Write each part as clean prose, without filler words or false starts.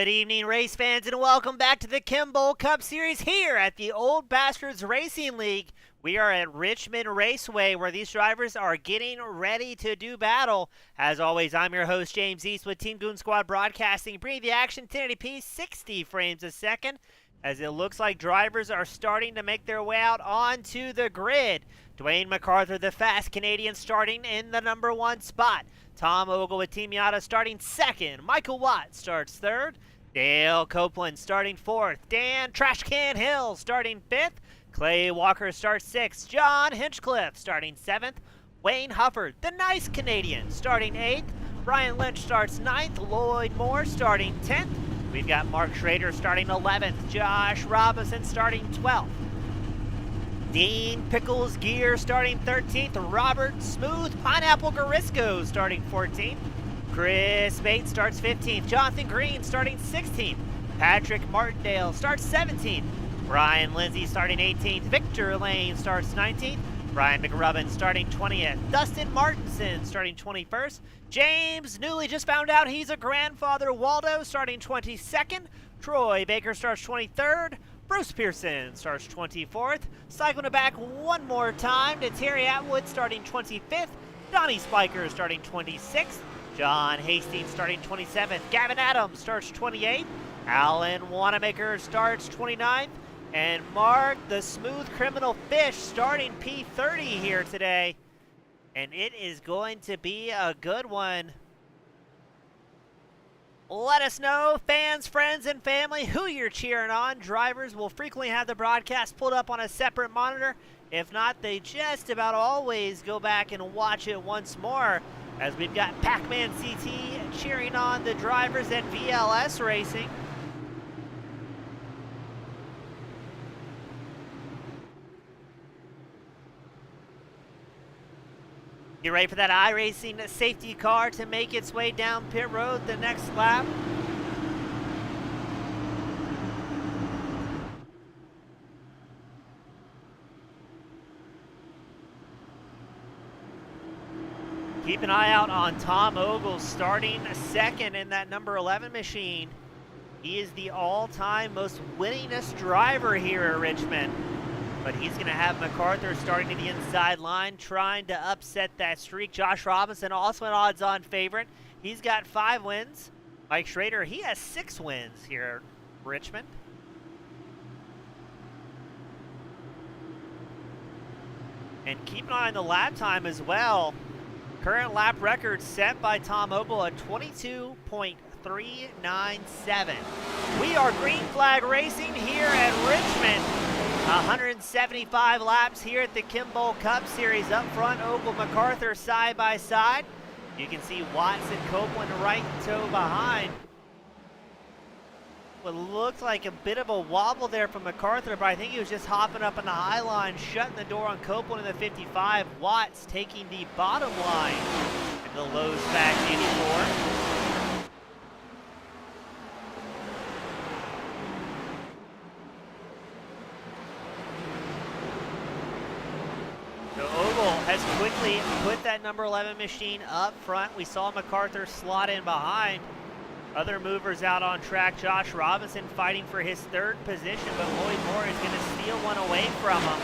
Good evening, race fans, and welcome back to the Kimball Cup Series here at the Old Bastards Racing League. We are at Richmond Raceway, where these drivers are getting ready to do battle. As always, I'm your host, James East, with Team Goon Squad Broadcasting, bringing the action 1080p, 60 frames a second, as it looks like drivers are starting to make their way out onto the grid. Dwayne MacArthur, the fast Canadian, starting in the number 1 spot. Tom Ogle with Team Yada starting second. Michael Watt starts third. Dale Copeland starting fourth. Dan Trashcan Hill starting fifth. Clay Walker starts sixth. John Hinchcliffe starting seventh. Wayne Hufford, the nice Canadian, starting eighth. Brian Lynch starts ninth. Lloyd Moore starting 10th. We've got Mark Schrader starting 11th. Josh Robinson starting 12th. Dean Pickles Gear starting 13th. Robert Smooth Pineapple Garisco starting 14th. Chris Bates starts 15th. Jonathan Green starting 16th. Patrick Martindale starts 17th. Brian Lindsay starting 18th. Victor Lane starts 19th. Brian McRubbin starting 20th. Dustin Martinson starting 21st. James Newley just found out he's a grandfather. Waldo starting 22nd. Troy Baker starts 23rd. Bruce Pearson starts 24th. Cycling it back one more time to Terry Atwood starting 25th. Donnie Spiker starting 26th. John Hastings starting 27th. Gavin Adams starts 28th. Alan Wanamaker starts 29th. And Mark the Smooth Criminal Fish starting P30 here today. And it is going to be a good one. Let us know, fans, friends, and family, who you're cheering on. Drivers will frequently have the broadcast pulled up on a separate monitor. If not, they just about always go back and watch it once more, as we've got Pac-Man CT cheering on the drivers at VLS Racing. Get ready for that iRacing safety car to make its way down pit road the next lap. Keep an eye out on Tom Ogle starting second in that number 11 machine. He is the all-time most winningest driver here at Richmond. But he's going to have MacArthur starting to the inside line, trying to upset that streak. Josh Robinson, also an odds-on favorite. He's got 5 wins. Mike Schrader, he has 6 wins here at Richmond. And keep an eye on the lap time as well. Current lap record set by Tom Ogle at 22.397. We are Green Flag Racing here at Richmond. 175 laps here at the Kimball Cup Series. Up front, Ogle MacArthur side by side. You can see Watts and Copeland right toe behind. What looked like a bit of a wobble there from MacArthur, but I think he was just hopping up on the high line, shutting the door on Copeland in the 55. Watts taking the bottom line in the low spec 84. So Ogle has quickly put that number 11 machine up front. We saw MacArthur slot in behind. Other movers out on track. Josh Robinson fighting for his 3rd position, but Lloyd Moore is going to steal one away from him.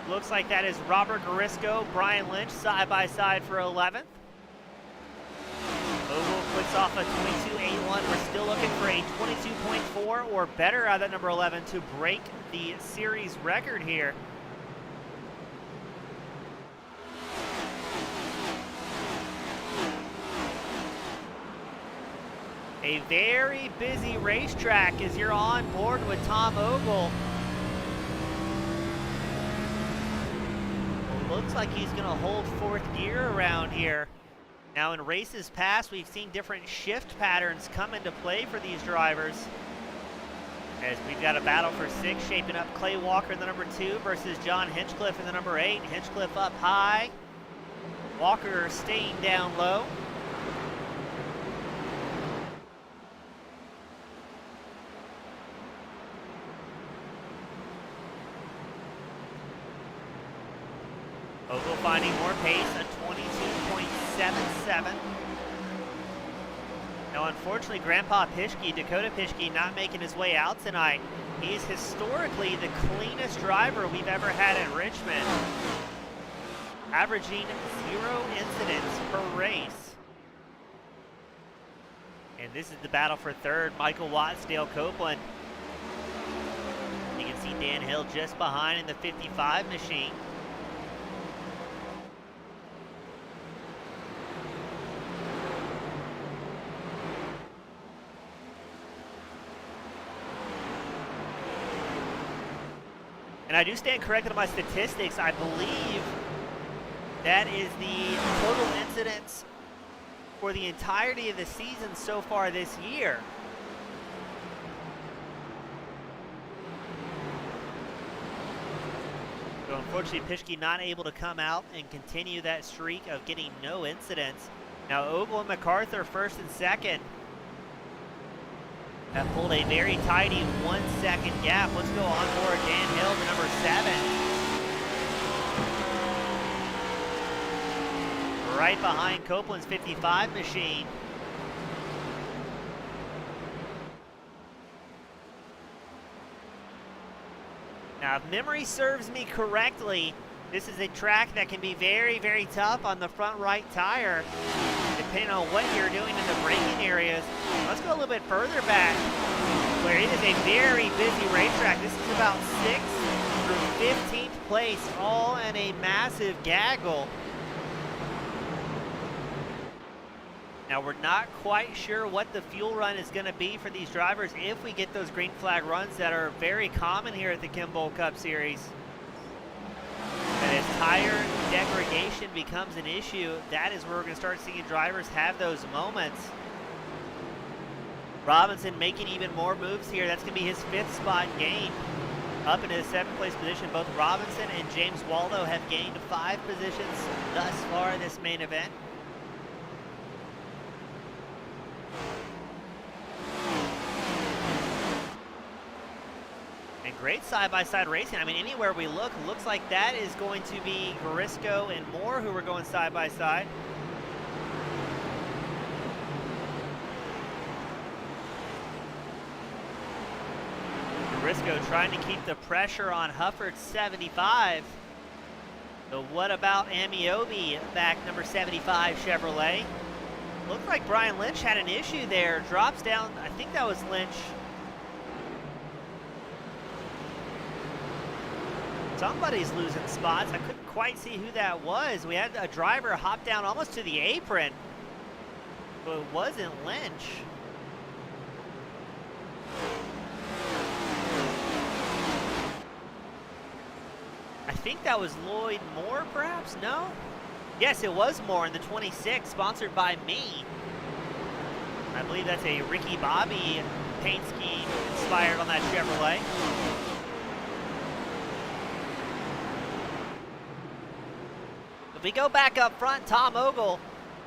Looks like that is Robert Garisco, Brian Lynch side by side for 11th. Ogle clicks off a 22.81. We're still looking for a 22.4 or better out of that number 11 to break the series record here. A very busy racetrack as you're on board with Tom Ogle. Well, looks like he's going to hold 4th gear around here. Now, in races past, we've seen different shift patterns come into play for these drivers. As we've got a battle for 6 shaping up. Clay Walker in the number 2 versus John Hinchcliffe in the number 8. Hinchcliffe up high. Walker staying down low. Ogle finding more pace, a 22.77. Now, unfortunately, Grandpa Pischke, Dakota Pischke, not making his way out tonight. He's historically the cleanest driver we've ever had at Richmond, averaging 0 incidents per race. And this is the battle for third. Michael Watts, Dale Copeland. You can see Dan Hill just behind in the 55 machine. And I do stand corrected on my statistics. I believe that is the total incidents for the entirety of the season so far this year. So unfortunately, Pischke not able to come out and continue that streak of getting no incidents. Now Ogle and MacArthur first and second have pulled a very tidy 1 second gap. Let's go on board Dan Hill to number 7. Right behind Copeland's 55 machine. Now, if memory serves me correctly, this is a track that can be very, very tough on the front right tire, depending on what you're doing in the braking areas. Let's go a little bit further back, where it is a very busy racetrack. This is about 6th through 15th place, all in a massive gaggle. Now, we're not quite sure what the fuel run is going to be for these drivers if we get those green flag runs that are very common here at the Kimball Cup Series. And as tire degradation becomes an issue, that is where we're going to start seeing drivers have those moments. Robinson making even more moves here. That's going to be his 5th spot gain. Up into the 7th place position, both Robinson and James Waldo have gained 5 positions thus far in this main event. And great side-by-side racing. I mean, anywhere we look, looks like that is going to be Garisco and Moore who are going side-by-side. Garisco trying to keep the pressure on Hufford's 75. So what about Amiobi back number 75 Chevrolet? Looked like Brian Lynch had an issue there. Drops down, I think that was Lynch. Somebody's losing spots. I couldn't quite see who that was. We had a driver hop down almost to the apron, but it wasn't Lynch. I think that was Lloyd Moore, perhaps? No? Yes, it was Moore in the 26, sponsored by me. I believe that's a Ricky Bobby paint scheme inspired on that Chevrolet. If we go back up front, Tom Ogle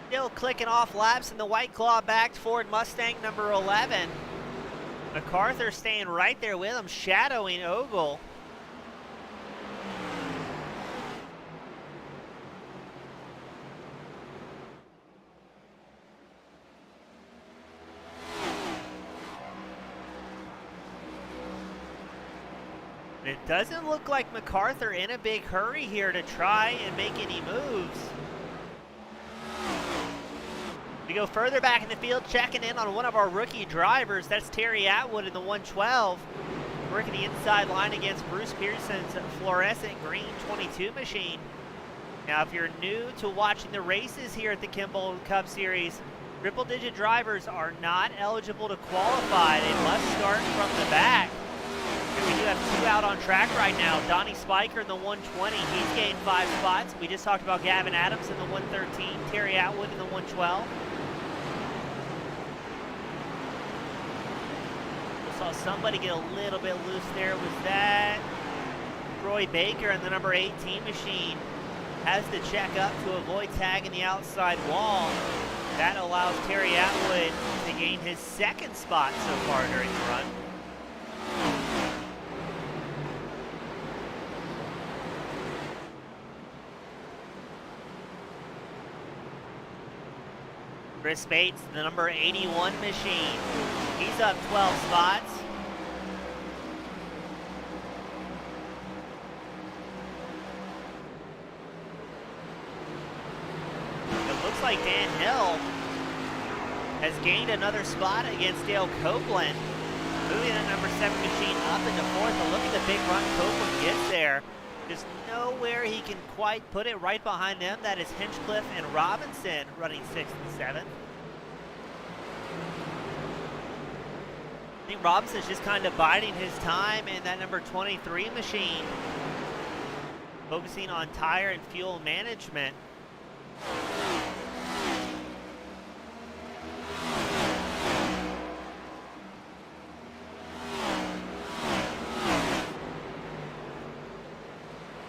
still clicking off laps in the White Claw-backed Ford Mustang number 11. MacArthur staying right there with him, shadowing Ogle. It doesn't look like MacArthur in a big hurry here to try and make any moves. We go further back in the field, checking in on one of our rookie drivers. That's Terry Atwood in the 112. Working the inside line against Bruce Pearson's fluorescent green 22 machine. Now, if you're new to watching the races here at the Kimball Cup Series, triple-digit drivers are not eligible to qualify. They must start from the back. We do have 2 out on track right now. Donnie Spiker in the 120, he's gained 5 spots. We just talked about Gavin Adams in the 113, Terry Atwood in the 112. We saw somebody get a little bit loose there. Was that Roy Baker in the number 18 machine? Has to check up to avoid tagging the outside wall. That allows Terry Atwood to gain his 2nd spot so far during the run. Chris Bates, the number 81 machine. He's up 12 spots. It looks like Dan Hill has gained another spot against Dale Copeland, moving that number 7 machine up into 4th. But look at the big run Copeland gets there. Just nowhere he can quite put it. Right behind them, that is Hinchcliffe and Robinson running 6th and 7th. I think Robinson's just kind of biding his time in that number 23 machine, focusing on tire and fuel management.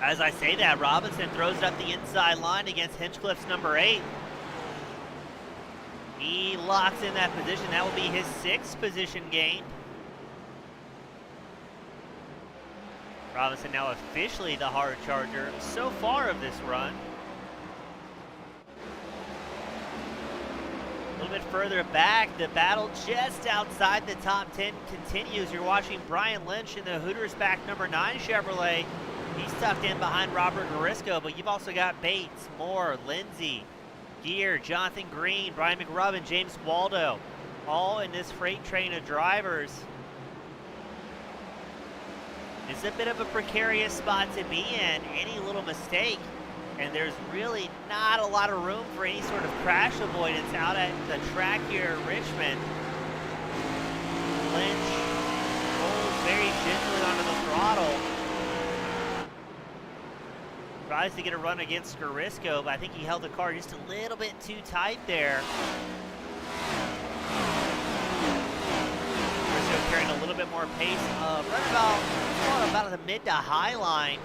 As I say that, Robinson throws it up the inside line against Hinchcliffe's number 8. He locks in that position. That will be his 6th position gain. Robinson now officially the hard charger so far of this run. A little bit further back, the battle just outside the top 10 continues. You're watching Brian Lynch in the Hooters back number 9 Chevrolet. He's tucked in behind Robert Garisco, but you've also got Bates, Moore, Lindsay, Gear, Jonathan Green, Brian McRubbin, James Waldo, all in this freight train of drivers. It's a bit of a precarious spot to be in. Any little mistake, and there's really not a lot of room for any sort of crash avoidance out at the track here at Richmond. Lynch rolls very gently onto the throttle. Tries to get a run against Garisco, but I think he held the car just a little bit too tight there. Garisco carrying a little bit more pace, running about the mid to high line,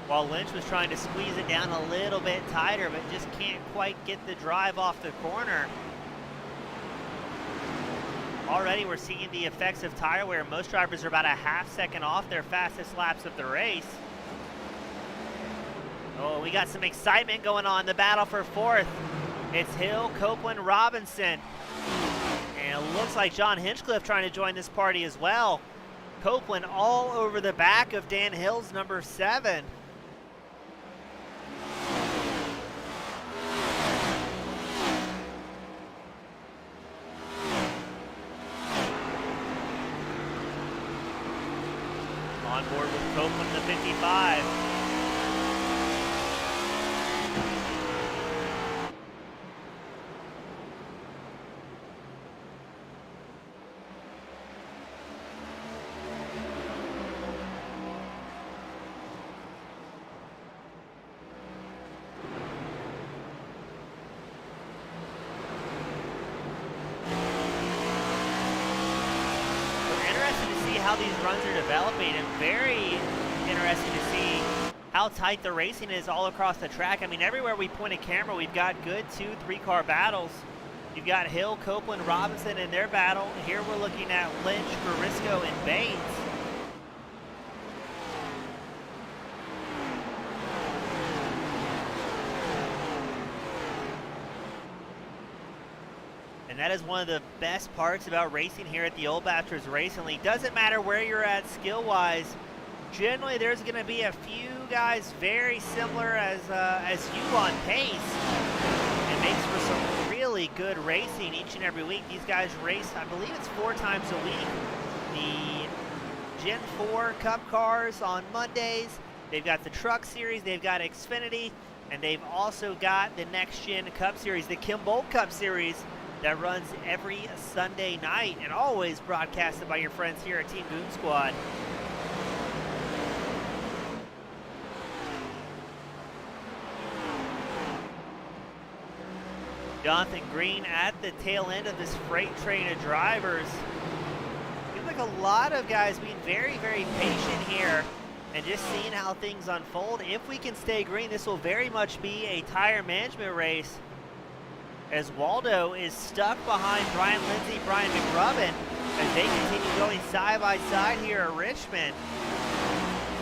while Lynch was trying to squeeze it down a little bit tighter, but just can't quite get the drive off the corner. Already we're seeing the effects of tire wear. Most drivers are about a half second off their fastest laps of the race. Oh, we got some excitement going on. The battle for 4th. It's Hill, Copeland, Robinson. And it looks like John Hinchcliffe trying to join this party as well. Copeland all over the back of Dan Hill's number 7. On board with Copeland, the 55. How these runs are developing, and very interesting to see how tight the racing is all across the track. I mean, everywhere we point a camera, we've got good 2-3 car battles. You've got Hill, Copeland, Robinson in their battle. Here we're looking at Lynch, Garisco, and Bates. And that is one of the best parts about racing here at the Old Bastards Racing League. Doesn't matter where you're at skill-wise. Generally, there's going to be a few guys very similar as you on pace. It makes for some really good racing each and every week. These guys race, I believe it's 4 times a week. The Gen 4 Cup cars on Mondays. They've got the Truck Series. They've got Xfinity. And they've also got the Next Gen Cup Series, the Kimball Cup Series, that runs every Sunday night and always broadcasted by your friends here at Team Goon Squad. Jonathan Green at the tail end of this freight train of drivers. Seems like a lot of guys being very, very patient here and just seeing how things unfold. If we can stay green, this will very much be a tire management race, as Waldo is stuck behind Brian Lindsay, Brian McRubbin, as they continue going side by side here at Richmond.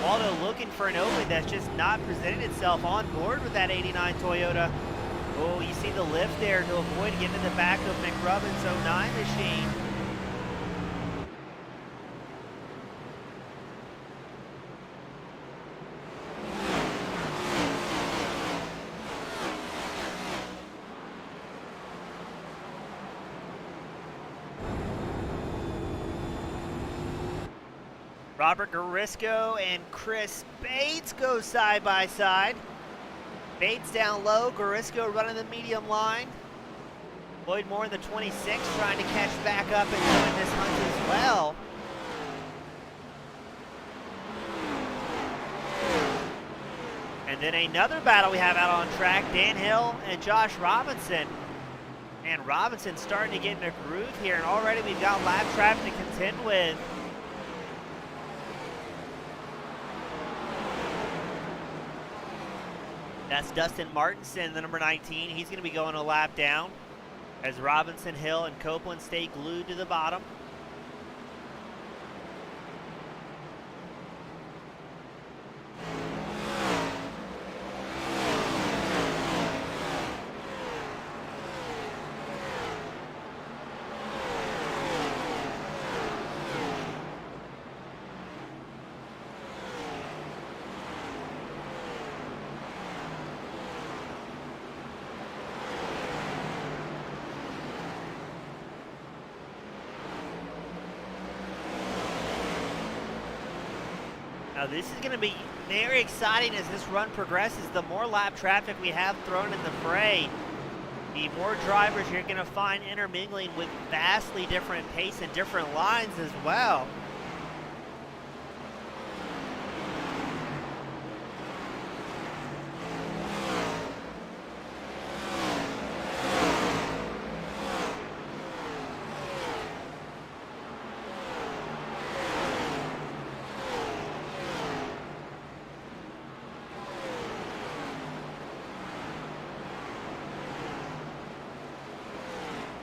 Waldo looking for an opening that's just not presented itself on board with that 89 Toyota. Oh, you see the lift there to avoid getting in the back of McRubbin's 09 machine. Robert Garisco and Chris Bates go side by side. Bates down low, Garisco running the medium line. Lloyd Moore in the 26 trying to catch back up and join this hunt as well. And then another battle we have out on track, Dan Hill and Josh Robinson. And Robinson starting to get in a groove here, and already we've got lap traffic to contend with. That's Dustin Martinson, the number 19. He's going to be going a lap down as Robinson, Hill, and Copeland stay glued to the bottom. Now this is going to be very exciting as this run progresses. The more lap traffic we have thrown in the fray, the more drivers you're going to find intermingling with vastly different pace and different lines as well.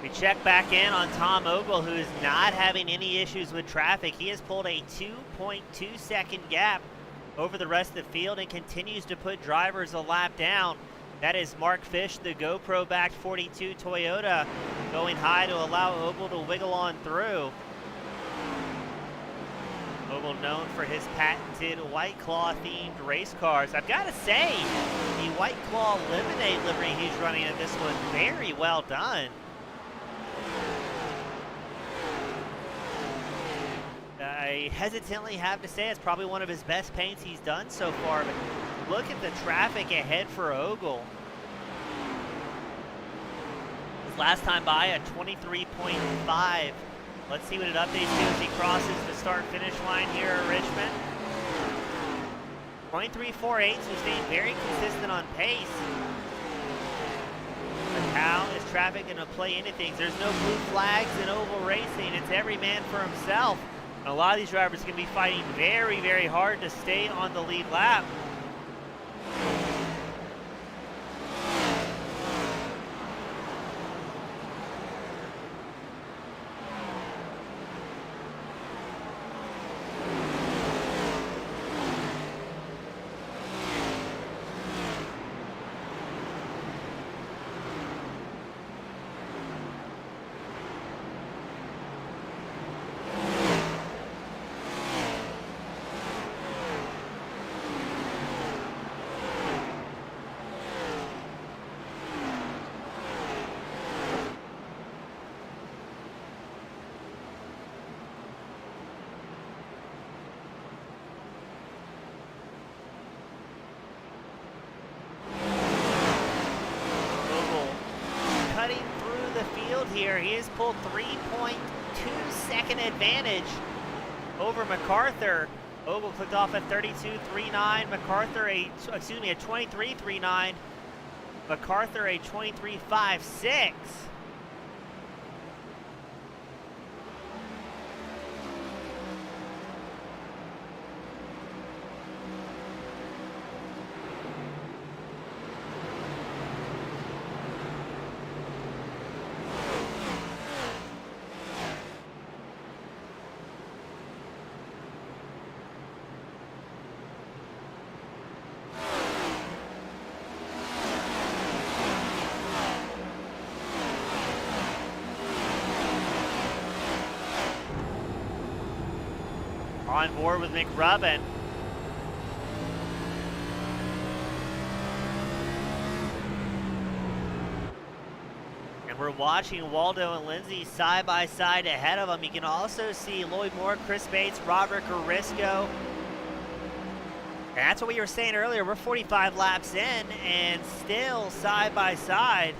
We check back in on Tom Ogle, who is not having any issues with traffic. He has pulled a 2.2 second gap over the rest of the field and continues to put drivers a lap down. That is Mark Fish, the GoPro-backed 42 Toyota, going high to allow Ogle to wiggle on through. Ogle known for his patented White Claw-themed race cars. I've got to say, the White Claw Lemonade livery he's running in this one, very well done. I hesitantly have to say it's probably one of his best paints he's done so far, but look at the traffic ahead for Ogle. His last time by at 23.5. Let's see what it updates to as he crosses the start-finish line here at Richmond. 23.48, so staying very consistent on pace. But how is traffic going to play into things? There's no blue flags in oval racing. It's every man for himself. And a lot of these drivers can be fighting very, very hard to stay on the lead lap. Here, he has pulled 3.2 second advantage over MacArthur. Ogle clicked off at 32.39. MacArthur a 23.39. MacArthur a 23.56. On board with McRubbin. And we're watching Waldo and Lindsay side by side ahead of them. You can also see Lloyd Moore, Chris Bates, Robert Carisco. And that's what we were saying earlier. We're 45 laps in and still side by side.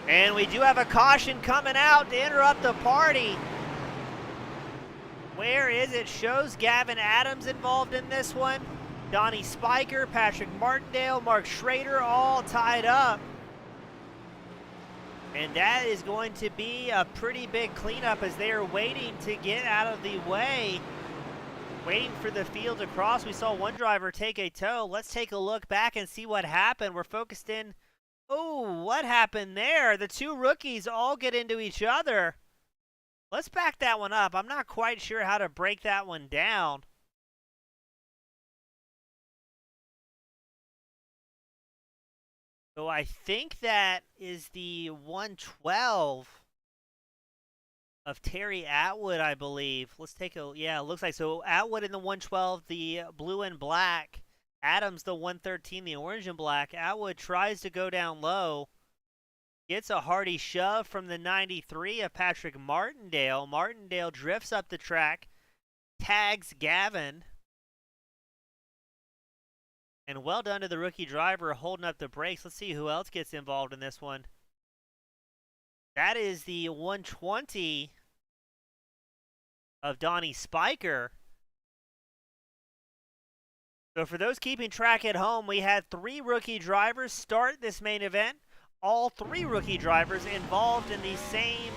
And we do have a caution coming out to interrupt the party. Where is it? Shows Gavin Adams involved in this one. Donnie Spiker, Patrick Martindale, Mark Schrader, all tied up. And that is going to be a pretty big cleanup as they are waiting to get out of the way. Waiting for the field to cross. We saw one driver take a tow. Let's take a look back and see what happened. We're focused in. Oh, what happened there? The two rookies all get into each other. Let's back that one up. I'm not quite sure how to break that one down. So I think that is the 112 of Terry Atwood, I believe. Let's take a, yeah, it looks like, so Atwood in the 112, the blue and black. Adams, the 113, the orange and black. Atwood tries to go down low. Gets a hearty shove from the 93 of Patrick Martindale. Martindale drifts up the track. Tags Gavin. And well done to the rookie driver holding up the brakes. Let's see who else gets involved in this one. That is the 120 of Donnie Spiker. So for those keeping track at home, we had 3 rookie drivers start this main event. All 3 rookie drivers involved in the same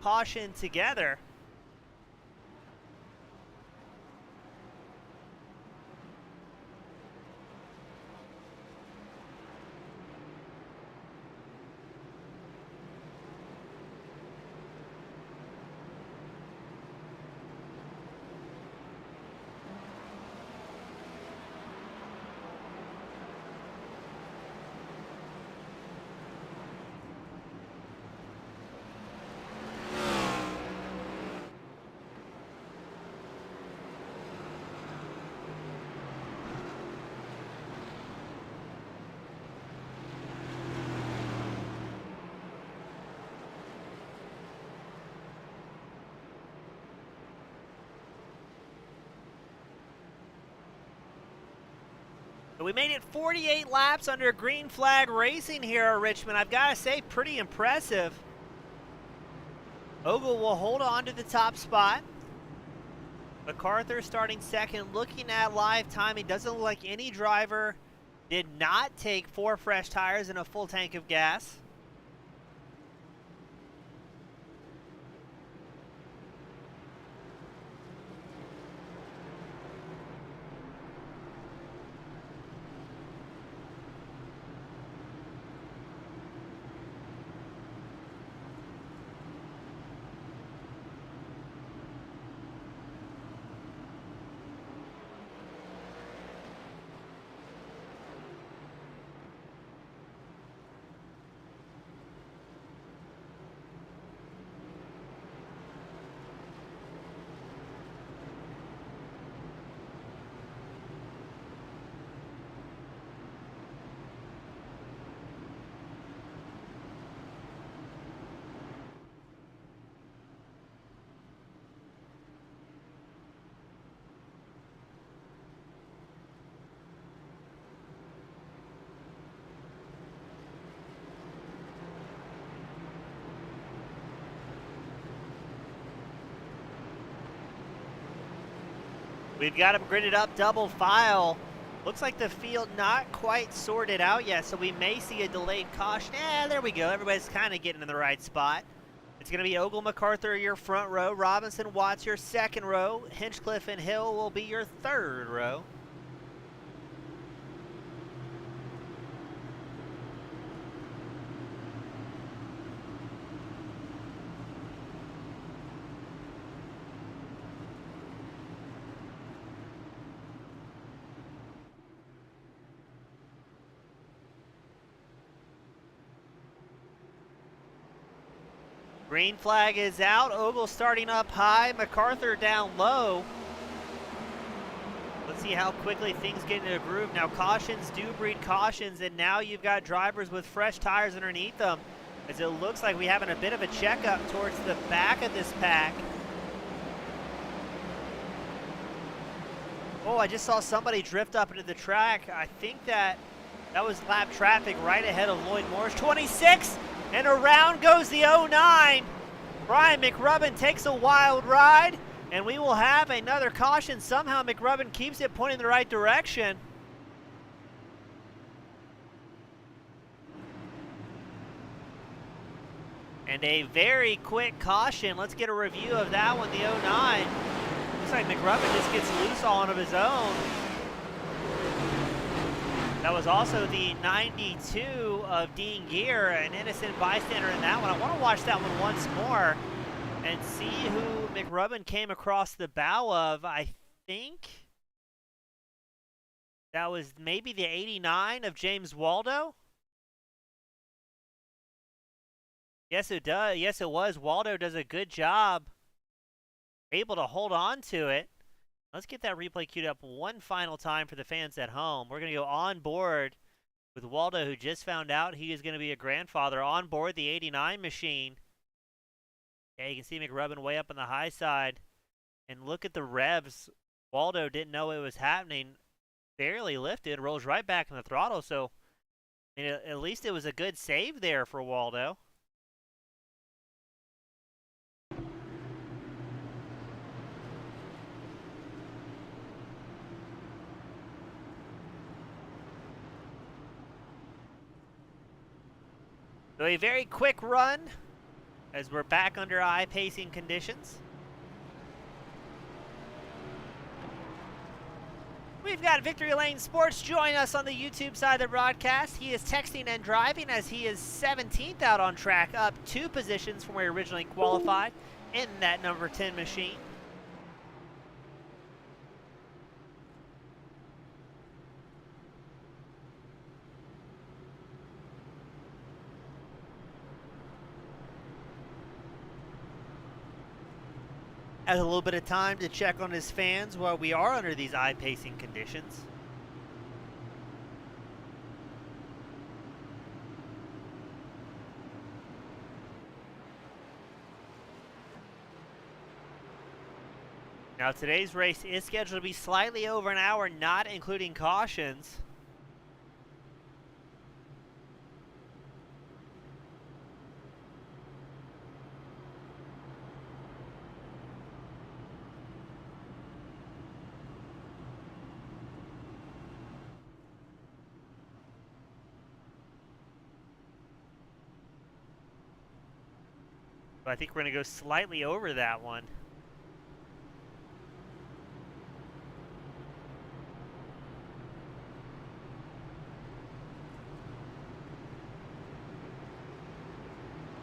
caution together. We made it 48 laps under green flag racing here at Richmond. I've got to say, pretty impressive. Ogle will hold on to the top spot. MacArthur starting second. Looking at live timing, doesn't look like any driver did not take 4 fresh tires and a full tank of gas. We've got them gridded up double file. Looks like the field not quite sorted out yet, so we may see a delayed caution. There we go. Everybody's kind of getting in the right spot. It's going to be Ogle, MacArthur, your front row. Robinson, Watts, your second row. Hinchcliffe and Hill will be your third row. Green flag is out. Ogle starting up high. MacArthur down low. Let's see how quickly things get into a groove. Now, cautions do breed cautions, and now you've got drivers with fresh tires underneath them, as it looks like we're having a bit of a checkup towards the back of this pack. Oh, I just saw somebody drift up into the track. I think that was lap traffic right ahead of Lloyd Morris. 26, and around goes the 09. Brian McRubbin takes a wild ride, and we will have another caution. Somehow McRubbin keeps it pointing in the right direction. And a very quick caution. Let's get a review of that one, the 09. Looks like McRubbin just gets loose on of his own. That was also the 92 of Dean Gear, an innocent bystander in that one. I want to watch that one once more and see who McRubbin came across the bow of. I think that was maybe the 89 of James Waldo. Yes, it does. Yes, it was. Waldo does a good job, able to hold on to it. Let's get that replay queued up one final time for the fans at home. We're going to go on board with Waldo, who just found out he is going to be a grandfather, on board the 89 machine. Yeah, you can see McRubbin way up on the high side. And look at the revs. Waldo didn't know it was happening. Barely lifted, rolls right back in the throttle. So, I mean, at least it was a good save there for Waldo. So a very quick run as we're back under pacing conditions. We've got Victory Lane Sports join us on the YouTube side of the broadcast. He is texting and driving as he is 17th out on track, up 2 positions from where he originally qualified in that number 10 machine. Has a little bit of time to check on his fans while we are under these pacing conditions. Now today's race is scheduled to be slightly over an hour, not including cautions. I think we're going to go slightly over that one.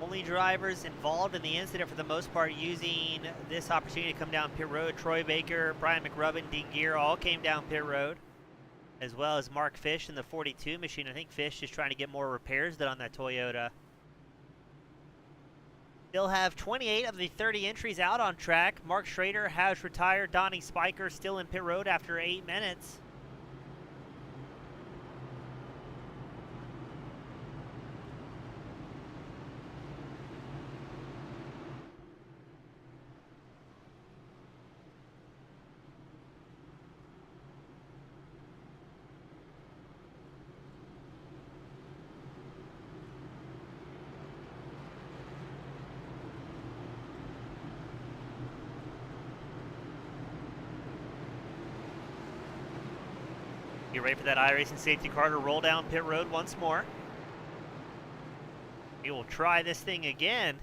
Only drivers involved in the incident for the most part using this opportunity to come down pit road. Troy Baker, Brian McRubbin, Dean Gear all came down pit road, as well as Mark Fish in the 42 machine. I think Fish is trying to get more repairs done on that Toyota. They'll have 28 of the 30 entries out on track. Mark Schrader has retired. Donnie Spiker still in pit road after 8 minutes. Get ready for that iRacing safety car to roll down pit road once more. We will try this thing again.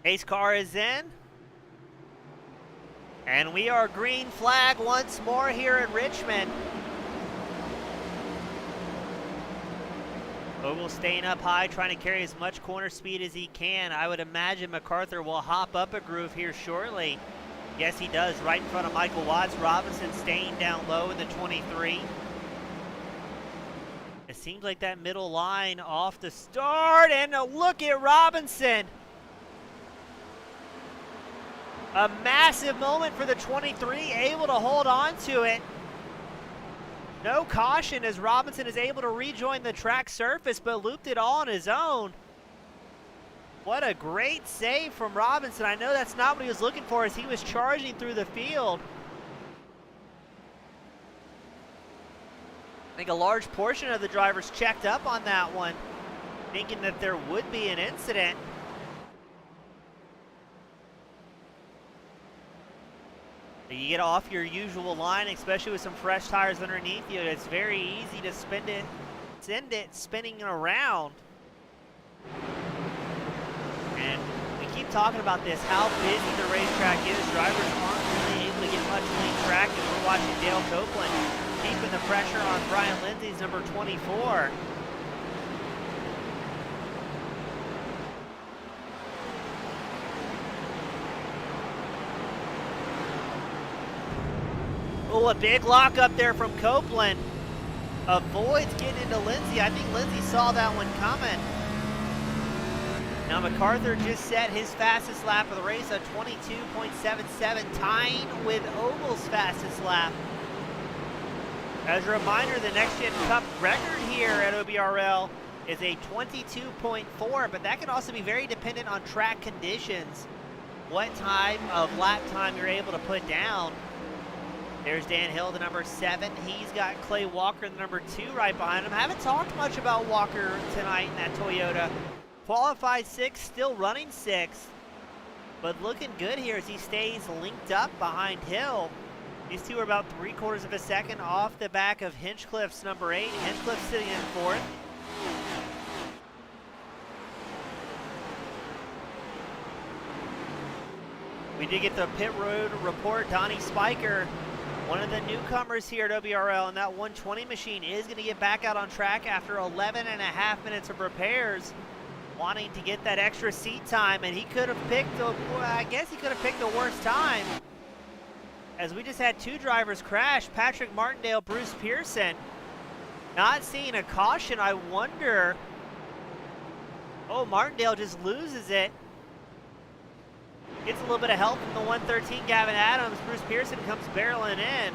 Pace car is in. And we are green flag once more here at Richmond. Ogle staying up high, trying to carry as much corner speed as he can. I would imagine MacArthur will hop up a groove here shortly. Yes, he does, right in front of Michael Watts. Robinson staying down low in the 23. It seems like that middle line off the start, and a look at Robinson. A massive moment for the 23, able to hold on to it. No caution as Robinson is able to rejoin the track surface, but looped it all on his own. What a great save from Robinson. I know that's not what he was looking for as he was charging through the field. I think a large portion of the drivers checked up on that one, thinking that there would be an incident. You get off your usual line, especially with some fresh tires underneath you. It's very easy to send it spinning around. And we keep talking about this, how busy the racetrack is. Drivers aren't really able to get much lean track, and we're watching Dale Copeland keeping the pressure on Brian Lindsay's number 24. Oh, a big lock up there from Copeland. Avoids getting into Lindsay. I think Lindsay saw that one coming. Now MacArthur just set his fastest lap of the race at 22.77, tying with Ogle's fastest lap. As a reminder, the Next Gen Cup record here at OBRL is a 22.4, but that can also be very dependent on track conditions. What time of lap time you're able to put down. There's Dan Hill, the number 7. He's got Clay Walker, the number 2, right behind him. Haven't talked much about Walker tonight in that Toyota. Qualified 6th, still running 6th. But looking good here as he stays linked up behind Hill. These two are about 3/4 of a second off the back of Hinchcliffe's number 8. Hinchcliffe sitting in 4th. We did get the pit road report. Donnie Spiker, one of the newcomers here at OBRL, and that 120 machine is going to get back out on track after 11.5 minutes of repairs, wanting to get that extra seat time, and he could have picked, I guess he could have picked the worst time, as we just had 2 drivers crash, Patrick Martindale, Bruce Pearson. Not seeing a caution, I wonder. Oh, Martindale just loses it. Gets a little bit of help from the 113, Gavin Adams. Bruce Pearson comes barreling in.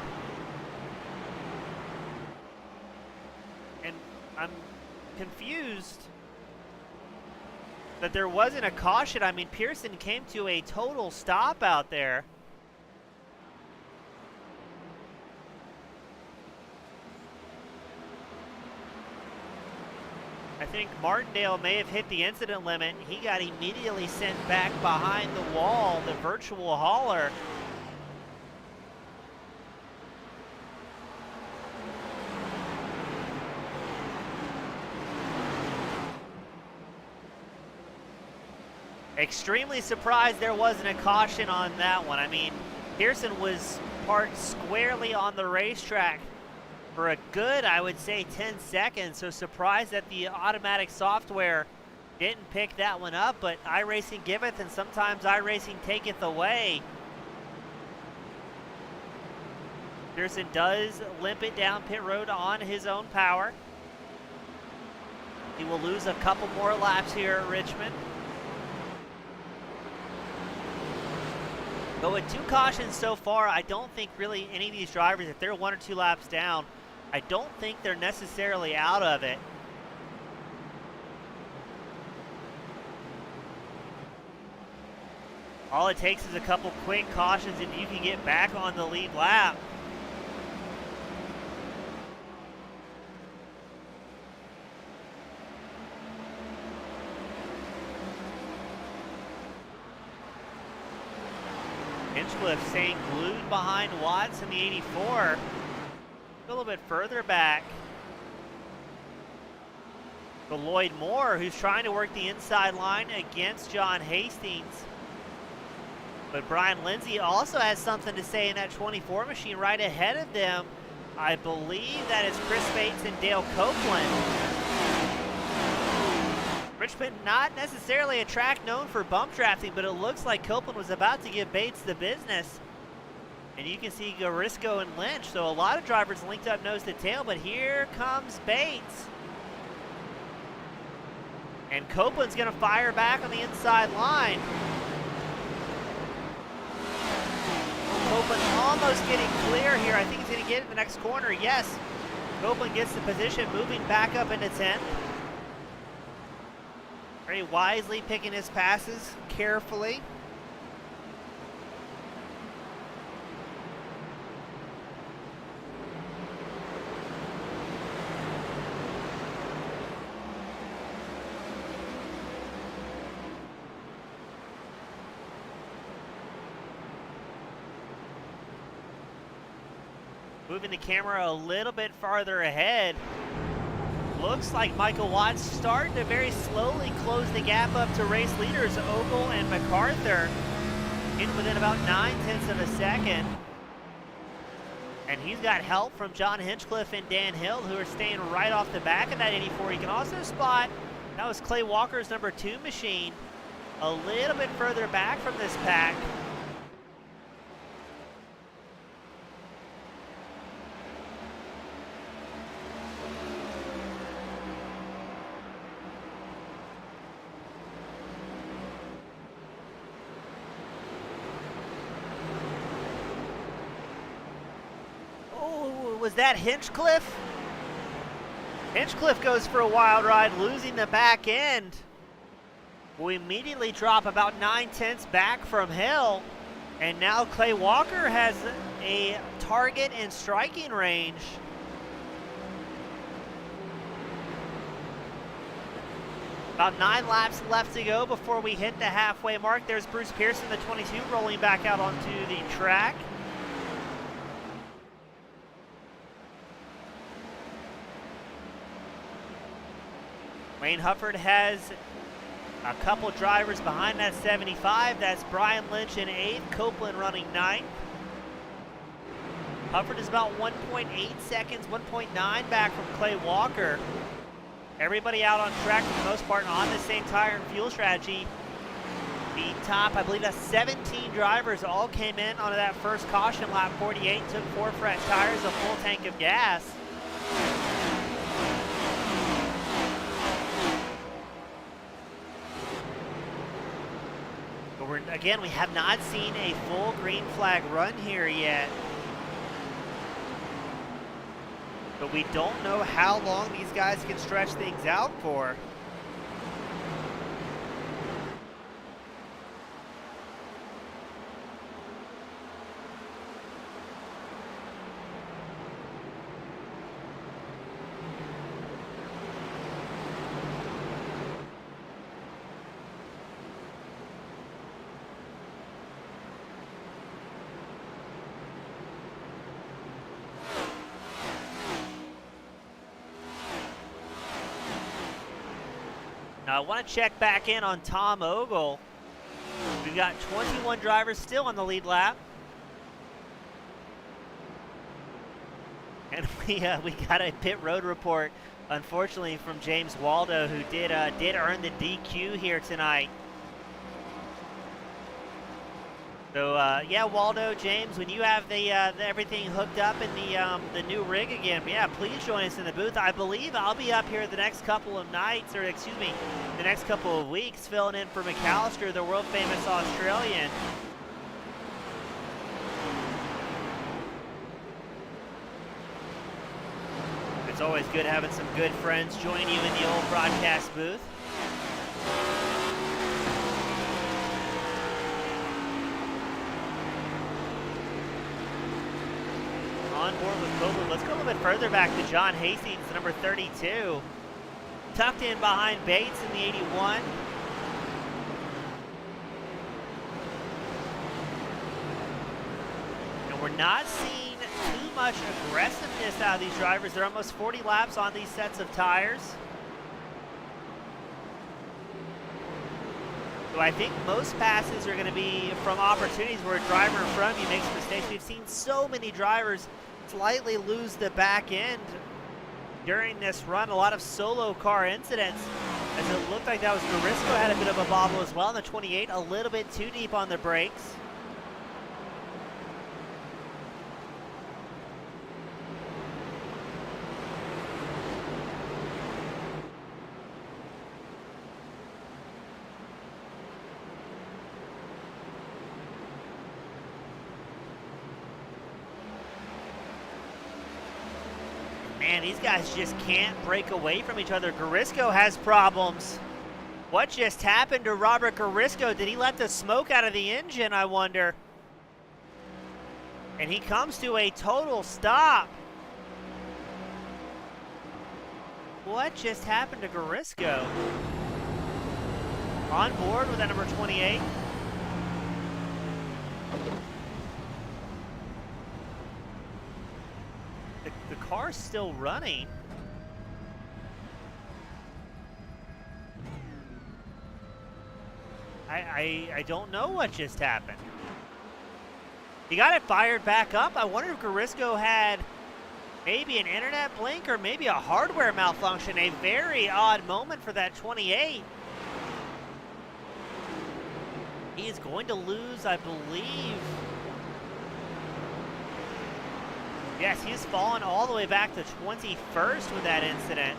And I'm confused that there wasn't a caution. I mean, Pearson came to a total stop out there. I think Martindale may have hit the incident limit. He got immediately sent back behind the wall, the virtual hauler. Extremely surprised there wasn't a caution on that one. I mean, Pearson was parked squarely on the racetrack for a good, I would say, 10 seconds. So surprised that the automatic software didn't pick that one up, but iRacing giveth and sometimes iRacing taketh away. Pearson does limp it down pit road on his own power. He will lose a couple more laps here at Richmond. But with 2 cautions so far, I don't think really any of these drivers, if they're 1 or 2 laps down, I don't think they're necessarily out of it. All it takes is a couple quick cautions and you can get back on the lead lap. Hinchcliffe staying glued behind Watts in the 84. A little bit further back. To Lloyd Moore, who's trying to work the inside line against John Hastings. But Brian Lindsay also has something to say in that 24 machine right ahead of them. I believe that is Chris Bates and Dale Copeland. Richmond, not necessarily a track known for bump drafting, but it looks like Copeland was about to give Bates the business. And you can see Garisco and Lynch, so a lot of drivers linked up nose to tail, but here comes Bates. And Copeland's gonna fire back on the inside line. Copeland almost getting clear here. I think he's gonna get in the next corner, yes. Copeland gets the position, moving back up into 10th. Very wisely picking his passes, carefully. Moving the camera a little bit farther ahead. Looks like Michael Watts starting to very slowly close the gap up to race leaders Ogle and MacArthur. In within about 9/10 of a second. And he's got help from John Hinchcliffe and Dan Hill, who are staying right off the back of that 84. You can also spot, that was Clay Walker's number 2 machine, a little bit further back from this pack. Was that Hinchcliffe? Hinchcliffe goes for a wild ride, losing the back end. We immediately drop about 9/10 back from Hill. And now Clay Walker has a target in striking range. About 9 laps left to go before we hit the halfway mark. There's Bruce Pearson, the 22, rolling back out onto the track. Wayne Hufford has a couple drivers behind that 75. That's Brian Lynch in 8th, Copeland running 9th. Hufford is about 1.8 seconds, 1.9 back from Clay Walker. Everybody out on track for the most part on the same tire and fuel strategy. The top, I believe that's 17 drivers all came in onto that first caution lap. 48 took 4 fresh tires, a full tank of gas. Again, we have not seen a full green flag run here yet. But we don't know how long these guys can stretch things out for. Now I want to check back in on Tom Ogle. We've got 21 drivers still on the lead lap. And we got a pit road report, unfortunately, from James Waldo, who did earn the DQ here tonight. So yeah, Waldo, James, when you have the everything hooked up in the new rig again, yeah, please join us in the booth. I believe I'll be up here the next couple of nights, or excuse me, the next couple of weeks, filling in for McAllister, the world famous Australian. It's always good having some good friends join you in the old broadcast booth. On board with Copeland. Let's go a little bit further back to John Hastings, number 32. Tucked in behind Bates in the 81. And we're not seeing too much aggressiveness out of these drivers. They're almost 40 laps on these sets of tires. So I think most passes are going to be from opportunities where a driver in front of you makes mistakes. We've seen so many drivers slightly lose the back end during this run. A lot of solo car incidents, as it looked like that was Garisco had a bit of a bobble as well in the 28, a little bit too deep on the brakes. Man, these guys just can't break away from each other. Garisco has problems. What just happened to Robert Garisco? Did he let the smoke out of the engine, I wonder? And he comes to a total stop. What just happened to Garisco? On board with that number 28. The car's still running. I don't know what just happened. He got it fired back up. I wonder if Garisco had maybe an internet blink or maybe a hardware malfunction. A very odd moment for that 28. He is going to lose, I believe. Yes, he's fallen all the way back to 21st with that incident.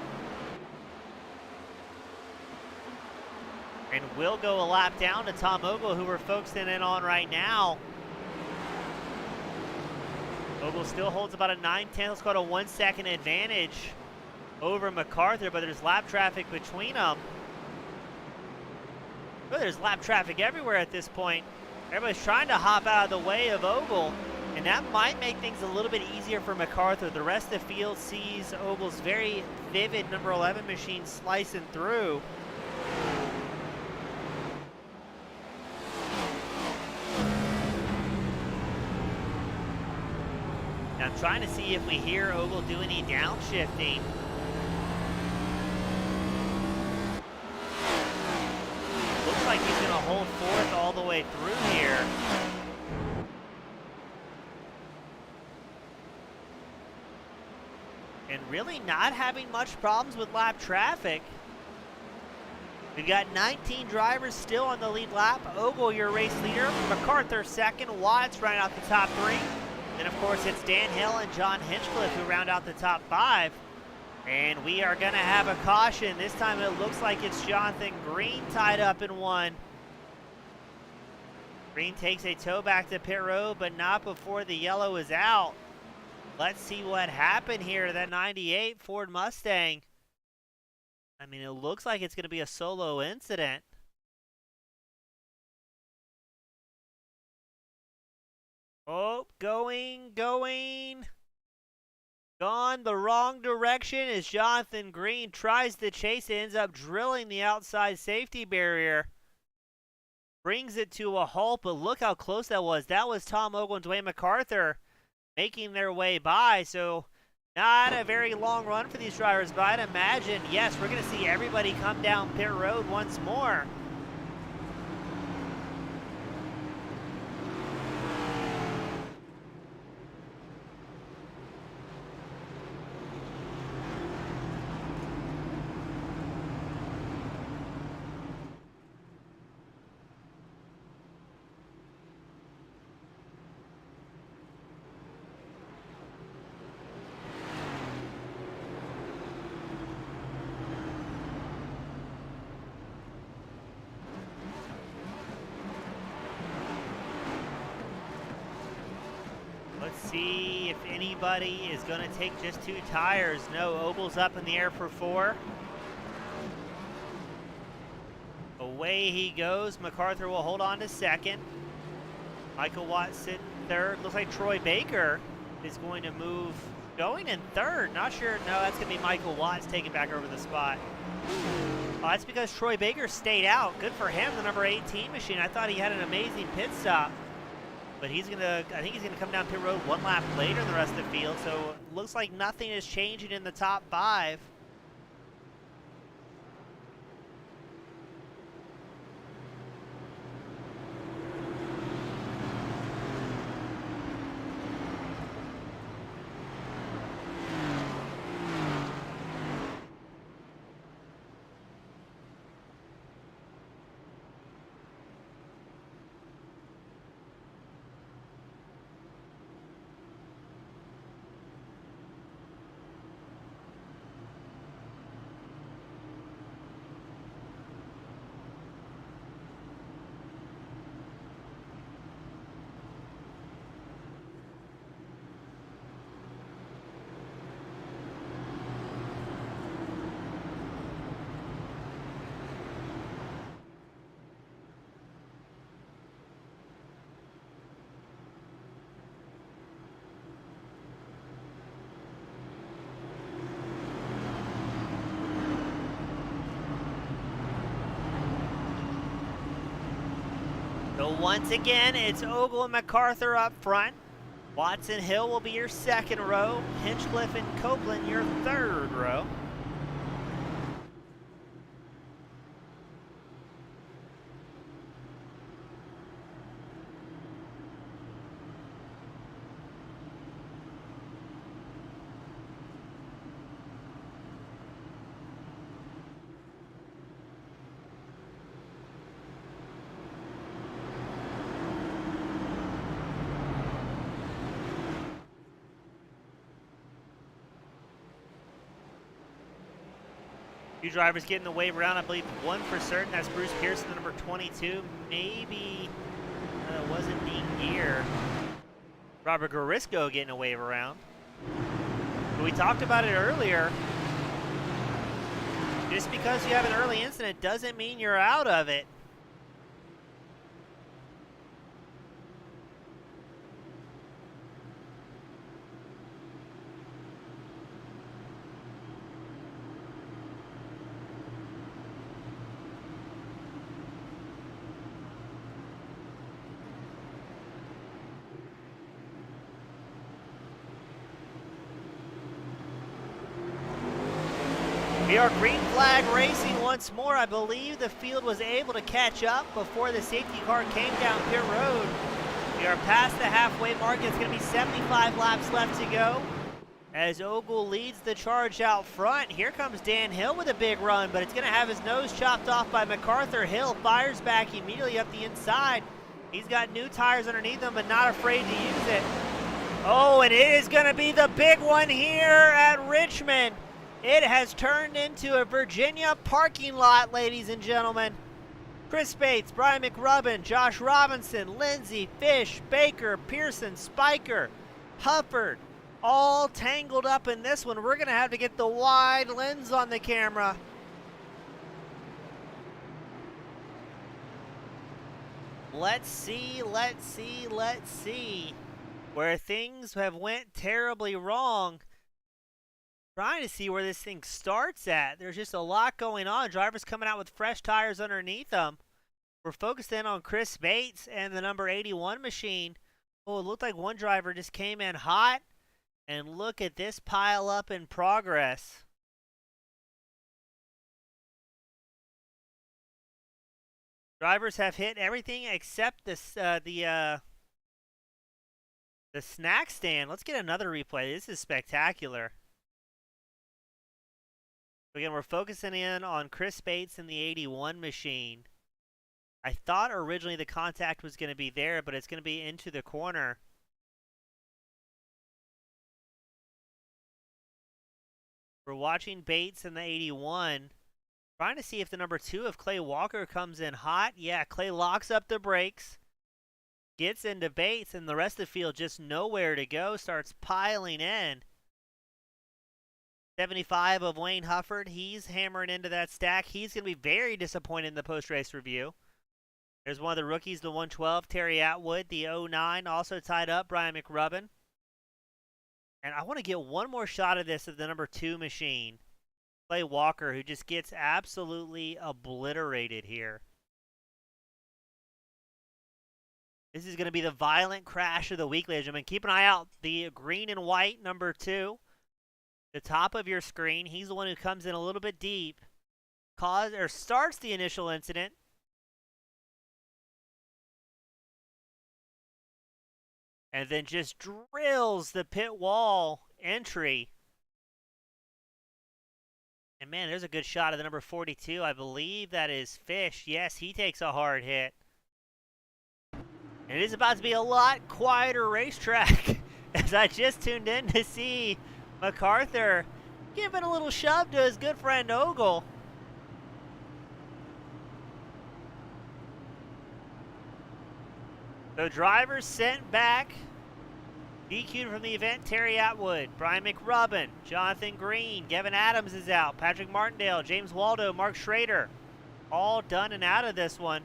And will go a lap down to Tom Ogle, who we're focusing in on right now. Ogle still holds about a 9/10, let's call it a 1 second advantage over MacArthur, but there's lap traffic between them. Really, there's lap traffic everywhere at this point. Everybody's trying to hop out of the way of Ogle. And that might make things a little bit easier for MacArthur. The rest of the field sees Ogle's very vivid number 11 machine slicing through. Now I'm trying to see if we hear Ogle do any downshifting. Looks like he's going to hold fourth all the way through here. And really not having much problems with lap traffic. We've got 19 drivers still on the lead lap. Ogle, your race leader. MacArthur second. Watts round out the top three. Then, of course, it's Dan Hill and John Hinchcliffe who round out the top five. And we are going to have a caution. This time it looks like it's Jonathan Green tied up in one. Green takes a tow back to pit road, but not before the yellow is out. Let's see what happened here to that 98 Ford Mustang. I mean, it looks like it's going to be a solo incident. Oh, going. Gone the wrong direction as Jonathan Green tries to chase it, ends up drilling the outside safety barrier. Brings it to a halt, but look how close that was. That was Tom Ogle and Dwayne MacArthur making their way by, so not a very long run for these drivers, but I'd imagine, yes, we're going to see everybody come down pit road once more. Let's see if anybody is going to take just two tires. No, Ogle's up in the air for four. Away he goes. MacArthur will hold on to second. Michael Watts sitting third. Looks like Troy Baker is going to move, going in third. Not sure. No, that's going to be Michael Watts taking back over the spot. Oh, that's because Troy Baker stayed out. Good for him, the number 18 machine. I thought he had an amazing pit stop. But I think he's gonna come down pit road one lap later than the rest of the field, so it looks like nothing is changing in the top five. So once again, it's Ogle and MacArthur up front. Watson Hill will be your second row. Hinchcliffe and Copeland your third row. Two drivers getting the wave around. I believe one for certain. That's Bruce Pearson, the number 22. Maybe wasn't Dean Gear. Robert Garisco getting a wave around. But we talked about it earlier. Just because you have an early incident doesn't mean you're out of it. We are green flag racing once more. I believe the field was able to catch up before the safety car came down pit road. We are past the halfway mark. It's going to be 75 laps left to go as Ogle leads the charge out front. Here comes Dan Hill with a big run, but it's going to have his nose chopped off by MacArthur. Hill fires back immediately up the inside. He's got new tires underneath him, but not afraid to use it. Oh, and it is going to be the big one here at Richmond. It has turned into a Virginia parking lot, ladies and gentlemen. Chris Bates, Brian McRubbin, Josh Robinson, Lindsey, Fish, Baker, Pearson, Spiker, Hufford, all tangled up in this one. We're going to have to get the wide lens on the camera. Let's see where things have went terribly wrong. Trying to see where this thing starts at. There's just a lot going on. Drivers coming out with fresh tires underneath them. We're focused in on Chris Bates and the number 81 machine. Oh, it looked like one driver just came in hot. And look at this pile up in progress. Drivers have hit everything except this, the snack stand. Let's get another replay. This is spectacular. Again, we're focusing in on Chris Bates and the 81 machine. I thought originally the contact was going to be there, but it's going to be into the corner. We're watching Bates and the 81. Trying to see if the number 2 of Clay Walker comes in hot. Yeah, Clay locks up the brakes. Gets into Bates, and the rest of the field just nowhere to go. Starts piling in. 75 of Wayne Hufford. He's hammering into that stack. He's going to be very disappointed in the post-race review. There's one of the rookies, the 112, Terry Atwood. The 09 also tied up, Brian McRubbin. And I want to get one more shot of this of the number 2 machine, Clay Walker, who just gets absolutely obliterated here. This is going to be the violent crash of the week, ladies and gentlemen. Keep an eye out. The green and white number 2. The top of your screen, he's the one who comes in a little bit deep, starts the initial incident. And then just drills the pit wall entry. And man, there's a good shot of the number 42. I believe that is Fish. Yes, he takes a hard hit. And it is about to be a lot quieter racetrack as I just tuned in to see MacArthur giving a little shove to his good friend Ogle. So drivers sent back. DQ'd from the event, Terry Atwood, Brian McRubbin, Jonathan Green, Gavin Adams is out, Patrick Martindale, James Waldo, Mark Schrader. All done and out of this one.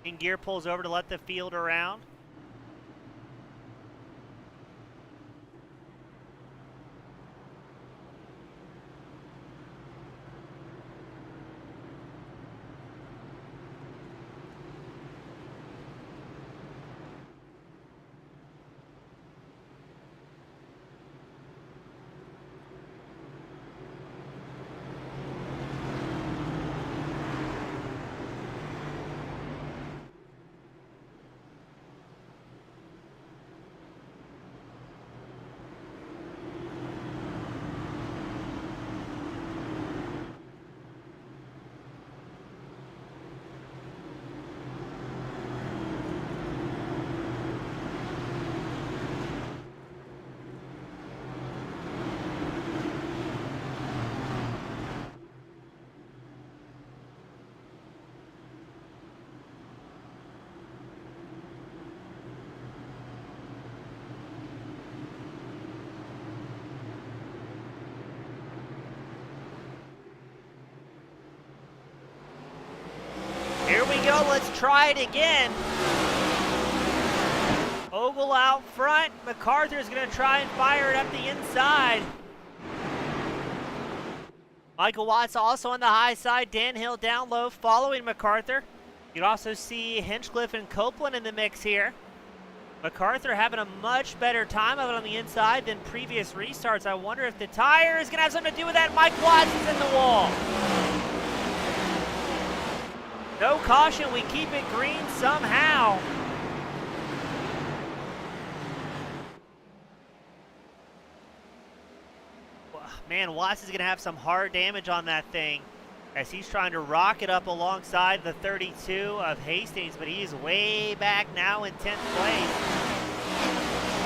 And Gear pulls over to let the field around. try it again. Ogle out front. MacArthur's going to try and fire it up the inside. Michael Watts also on the high side. Dan Hill down low following MacArthur. You can also see Hinchcliffe and Copeland in the mix here. MacArthur having a much better time of it on the inside than previous restarts. I wonder if the tire is going to have something to do with that. Mike Watts is in the wall. No caution. We keep it green somehow. Man, Watts is going to have some hard damage on that thing as he's trying to rocket up alongside the 32 of Hastings, but he's way back now in 10th place.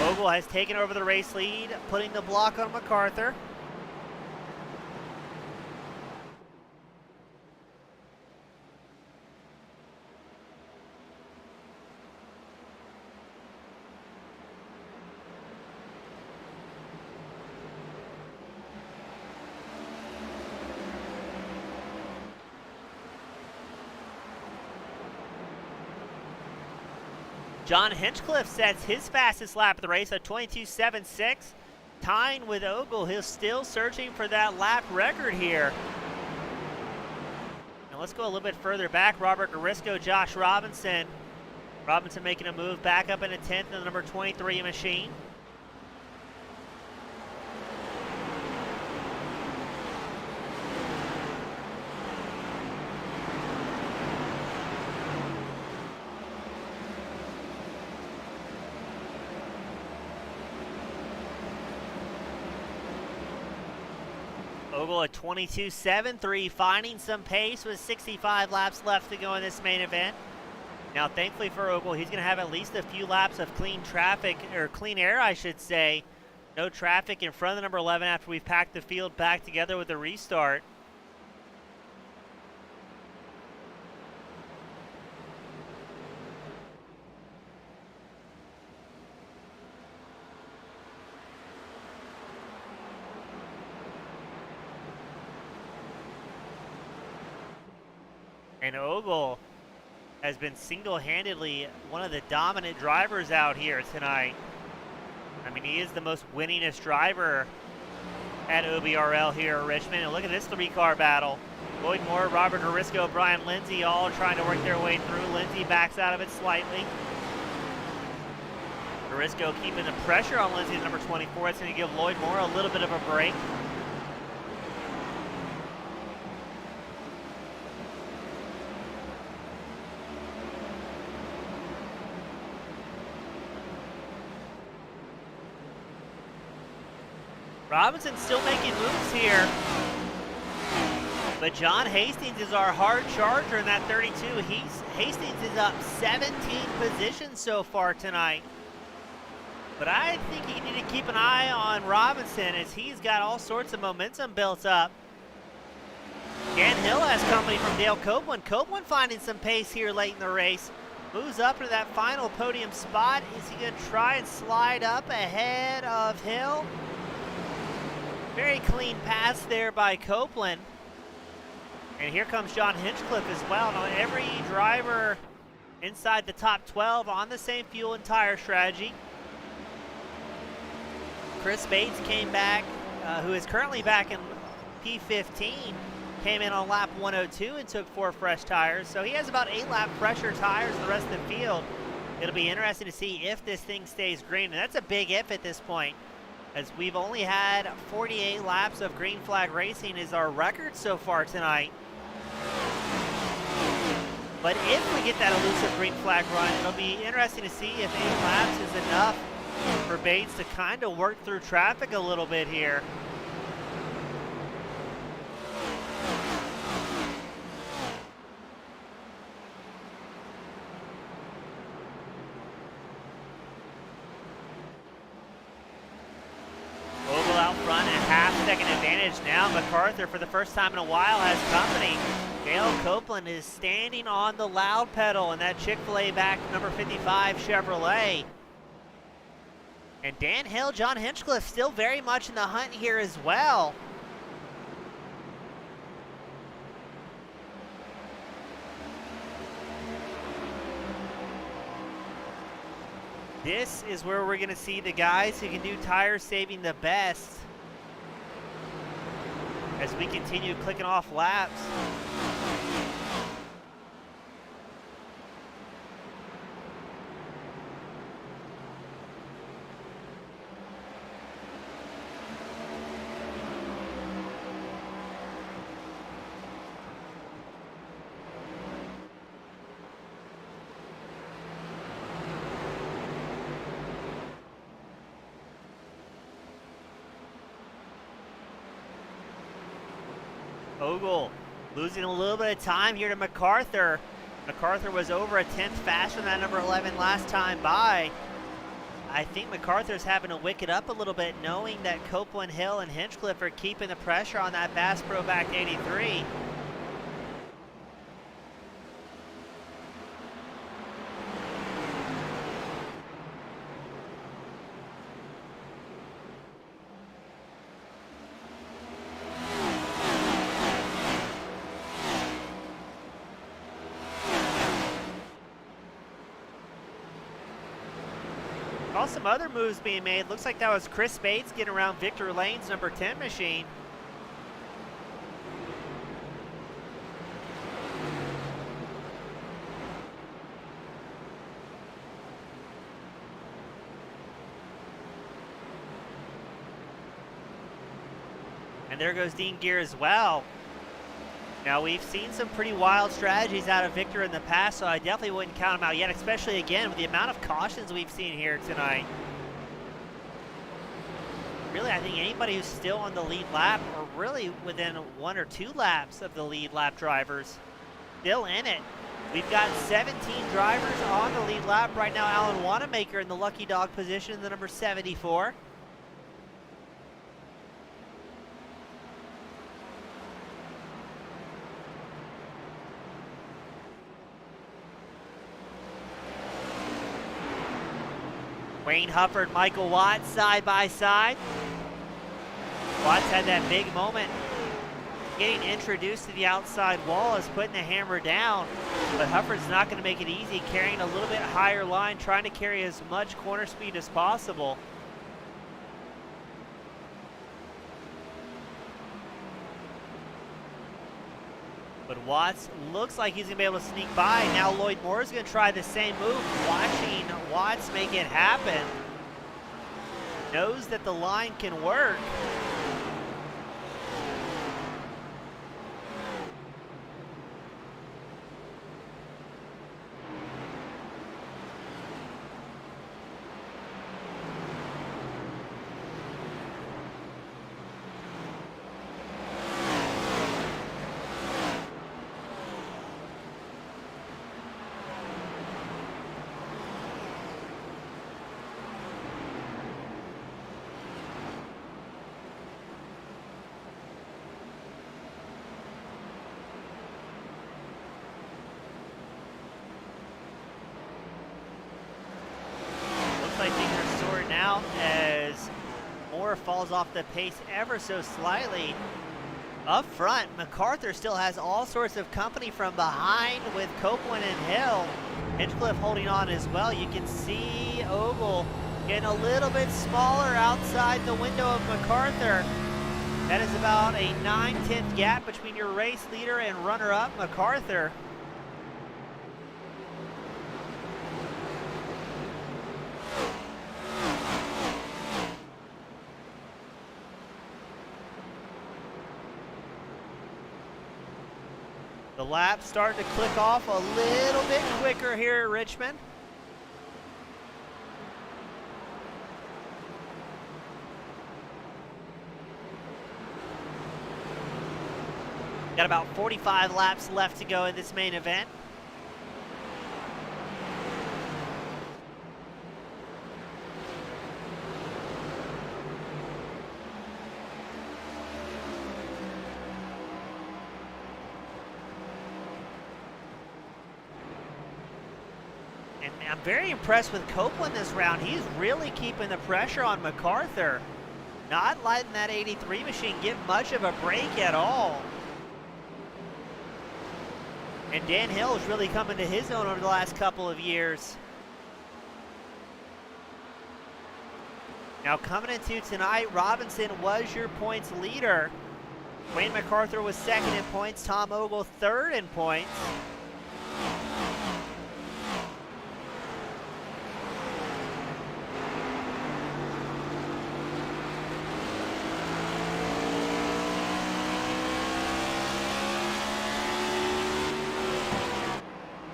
Ogle has taken over the race lead, putting the block on MacArthur. John Hinchcliffe sets his fastest lap of the race at 22.76. Tying with Ogle, he's still searching for that lap record here. Now let's go a little bit further back. Robert Garisco, Josh Robinson. Robinson making a move back up into 10th in the number 23 machine. Ogle at 22.73, finding some pace with 65 laps left to go in this main event. Now, thankfully for Ogle, he's going to have at least a few laps of clean traffic, or clean air, I should say. No traffic in front of the number 11 after we've packed the field back together with the restart. And Ogle has been single-handedly one of the dominant drivers out here tonight. I mean, he is the most winningest driver at OBRL here at Richmond. And look at this three-car battle. Lloyd Moore, Robert Garisco, Brian Lindsay all trying to work their way through. Lindsay backs out of it slightly. Garisco keeping the pressure on Lindsay at number 24. It's going to give Lloyd Moore a little bit of a break. Robinson's still making moves here. But John Hastings is our hard charger in that 32. Hastings is up 17 positions so far tonight. But I think you need to keep an eye on Robinson as he's got all sorts of momentum built up. Dan Hill has company from Dale Copeland. Copeland finding some pace here late in the race. Moves up to that final podium spot. Is he going to try and slide up ahead of Hill? Very clean pass there by Copeland. And here comes John Hinchcliffe as well. Now every driver inside the top 12 on the same fuel and tire strategy. Chris Bates came back, who is currently back in P15, came in on lap 102 and took 4 fresh tires. So he has about 8 lap fresher tires than the rest of the field. It'll be interesting to see if this thing stays green. And that's a big if at this point, as we've only had 48 laps of green flag racing is our record so far tonight. But if we get that elusive green flag run, it'll be interesting to see if 8 laps is enough for Bates to kind of work through traffic a little bit here. Second advantage now. MacArthur, for the first time in a while, has company. Dale Copeland is standing on the loud pedal in that Chick-fil-A back number 55 Chevrolet. And Dan Hill, John Hinchcliffe still very much in the hunt here as well. This is where we're going to see the guys who can do tire saving the best as we continue clicking off laps. Ogle losing a little bit of time here to MacArthur. MacArthur was over a tenth faster than that number 11 last time by. I think MacArthur's having to wick it up a little bit, knowing that Copeland, Hill, and Hinchcliffe are keeping the pressure on that Bass Pro back 83. Saw some other moves being made. Looks like that was Chris Bates getting around Victor Lane's number 10 machine. And there goes Dean Gear as well. Now, we've seen some pretty wild strategies out of Victor in the past, so I definitely wouldn't count him out yet, especially, again, with the amount of cautions we've seen here tonight. Really, I think anybody who's still on the lead lap, or really within 1 or 2 laps of the lead lap drivers, still in it. We've got 17 drivers on the lead lap right now. Alan Wanamaker in the lucky dog position, the number 74. Wayne Hufford, Michael Watts side by side. Watts had that big moment getting introduced to the outside wall, is putting the hammer down, but Hufford's not going to make it easy, carrying a little bit higher line, trying to carry as much corner speed as possible. But Watts looks like he's going to be able to sneak by. Now Lloyd Moore is going to try the same move, watching Watts make it happen. Knows that the line can work. Like things are sorting out as Moore falls off the pace ever so slightly. Up front, MacArthur still has all sorts of company from behind with Copeland and Hill. Hinchcliffe holding on as well. You can see Ogle getting a little bit smaller outside the window of MacArthur. That is about a 9/10 gap between your race leader and runner-up MacArthur. The lap's starting to click off a little bit quicker here at Richmond. Got about 45 laps left to go in this main event. And I'm very impressed with Copeland this round. He's really keeping the pressure on MacArthur. Not letting that 83 machine get much of a break at all. And Dan Hill is really coming to his own over the last couple of years. Now coming into tonight, Robinson was your points leader. Wayne MacArthur was second in points, Tom Ogle third in points.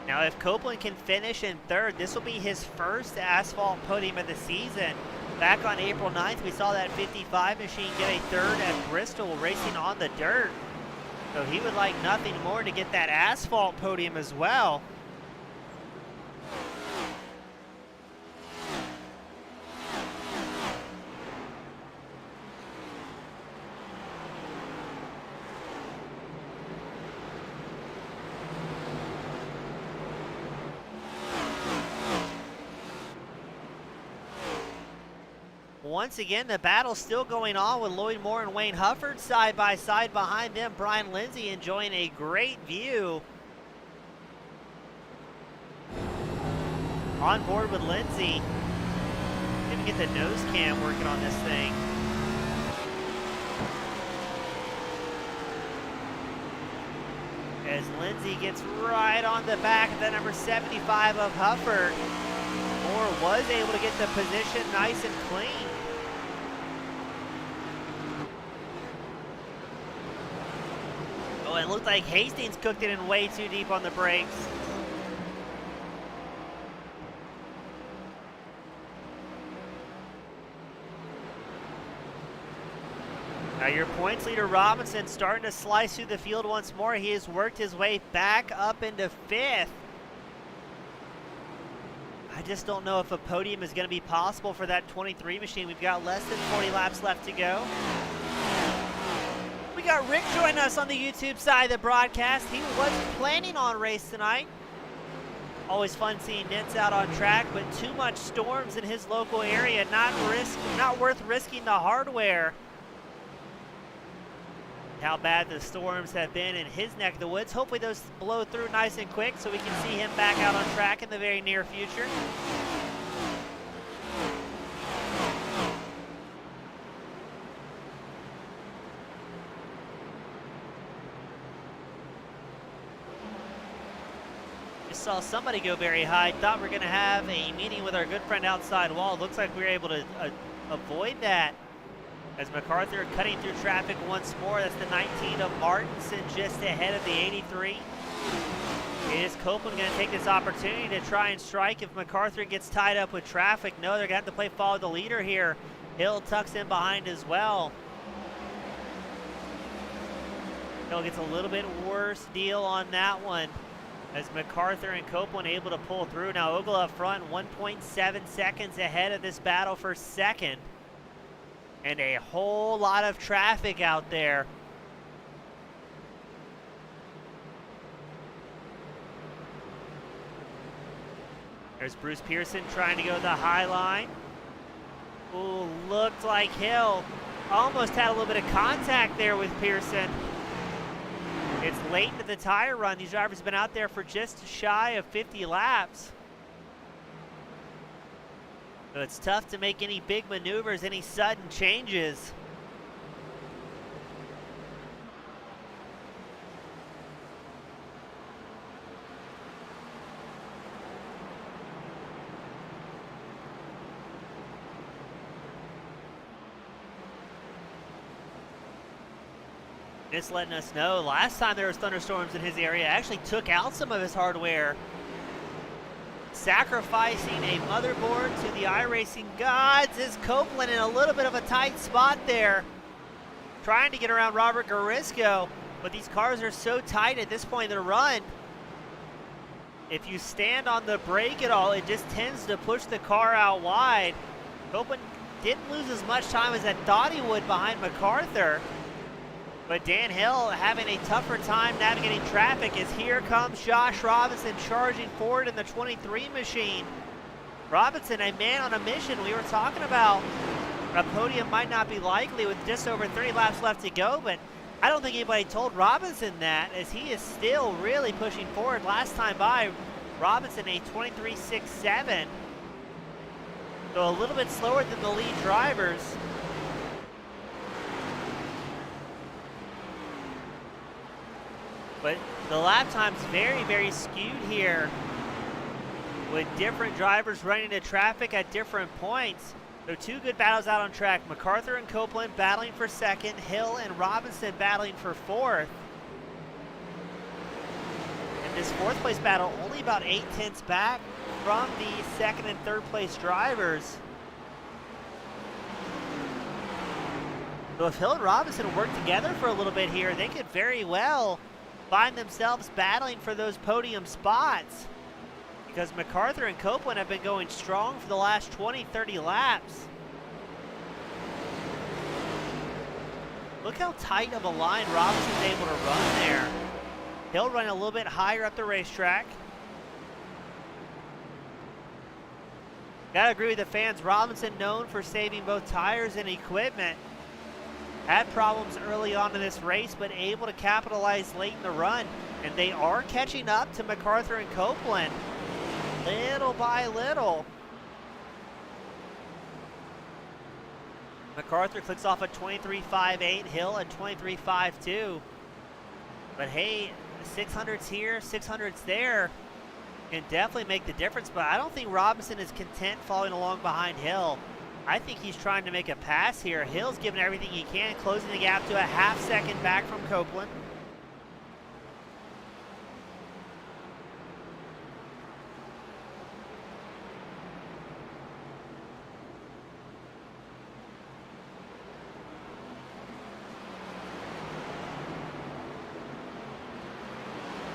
Now if Copeland can finish in third, this will be his first asphalt podium of the season. Back on April 9th, we saw that 55 machine get a third at Bristol racing on the dirt. So he would like nothing more to get that asphalt podium as well. Once again, the battle's still going on with Lloyd Moore and Wayne Hufford side by side. Behind them, Brian Lindsay enjoying a great view. On board with Lindsay. Didn't get the nose cam working on this thing. As Lindsay gets right on the back of the number 75 of Hufford. Moore was able to get the position nice and clean. Oh, it looked like Hastings cooked it in way too deep on the brakes. Now your points leader Robinson starting to slice through the field once more. He has worked his way back up into fifth. I just don't know if a podium is going to be possible for that 23 machine. We've got less than 40 laps left to go. We got Rick joining us on the YouTube side of the broadcast. He was planning on race tonight. Always fun seeing Nitz out on track, but too much storms in his local area. Not worth risking the hardware. How bad the storms have been in his neck of the woods. Hopefully those blow through nice and quick so we can see him back out on track in the very near future. Just saw somebody go very high. Thought we were going to have a meeting with our good friend outside wall. Looks like we were able to avoid that. As MacArthur cutting through traffic once more. That's the 19 of Martinson just ahead of the 83. Is Copeland going to take this opportunity to try and strike if MacArthur gets tied up with traffic? No, they're going to have to play follow the leader here. Hill tucks in behind as well. Hill gets a little bit worse deal on that one. As MacArthur and Copeland able to pull through. Now Ogle up front, 1.7 seconds ahead of this battle for second. And a whole lot of traffic out there. There's Bruce Pearson trying to go the high line. Ooh, looked like Hill almost had a little bit of contact there with Pearson. It's late into the tire run. These drivers have been out there for just shy of 50 laps. So it's tough to make any big maneuvers, any sudden changes. Just letting us know, last time there was thunderstorms in his area, actually took out some of his hardware. Sacrificing a motherboard to the iRacing gods is Copeland in a little bit of a tight spot there. Trying to get around Robert Garisco, but these cars are so tight at this point in the run. If you stand on the brake at all, it just tends to push the car out wide. Copeland didn't lose as much time as I thought he would behind MacArthur. But Dan Hill having a tougher time navigating traffic as here comes Josh Robinson charging forward in the 23 machine. Robinson, a man on a mission. We were talking about a podium might not be likely with just over 30 laps left to go, but I don't think anybody told Robinson that, as he is still really pushing forward. Last time by, Robinson a 23.67. So a little bit slower than the lead drivers. But the lap time's very, very skewed here, with different drivers running into traffic at different points. So two good battles out on track. MacArthur and Copeland battling for second. Hill and Robinson battling for fourth. And this fourth place battle only about 8/10 back from the second and third place drivers. So if Hill and Robinson work together for a little bit here, they could very well find themselves battling for those podium spots, because MacArthur and Copeland have been going strong for the last 20-30 laps. Look how tight of a line Robinson's able to run there. Hill running a little bit higher up the racetrack. Gotta agree with the fans. Robinson, known for saving both tires and equipment, had problems early on in this race, but able to capitalize late in the run. And they are catching up to MacArthur and Copeland, little by little. MacArthur clicks off at 23.58, Hill at 23.52. But hey, 600s here, 600s there can definitely make the difference. But I don't think Robinson is content following along behind Hill. I think he's trying to make a pass here. Hill's giving everything he can, closing the gap to a half second back from Copeland.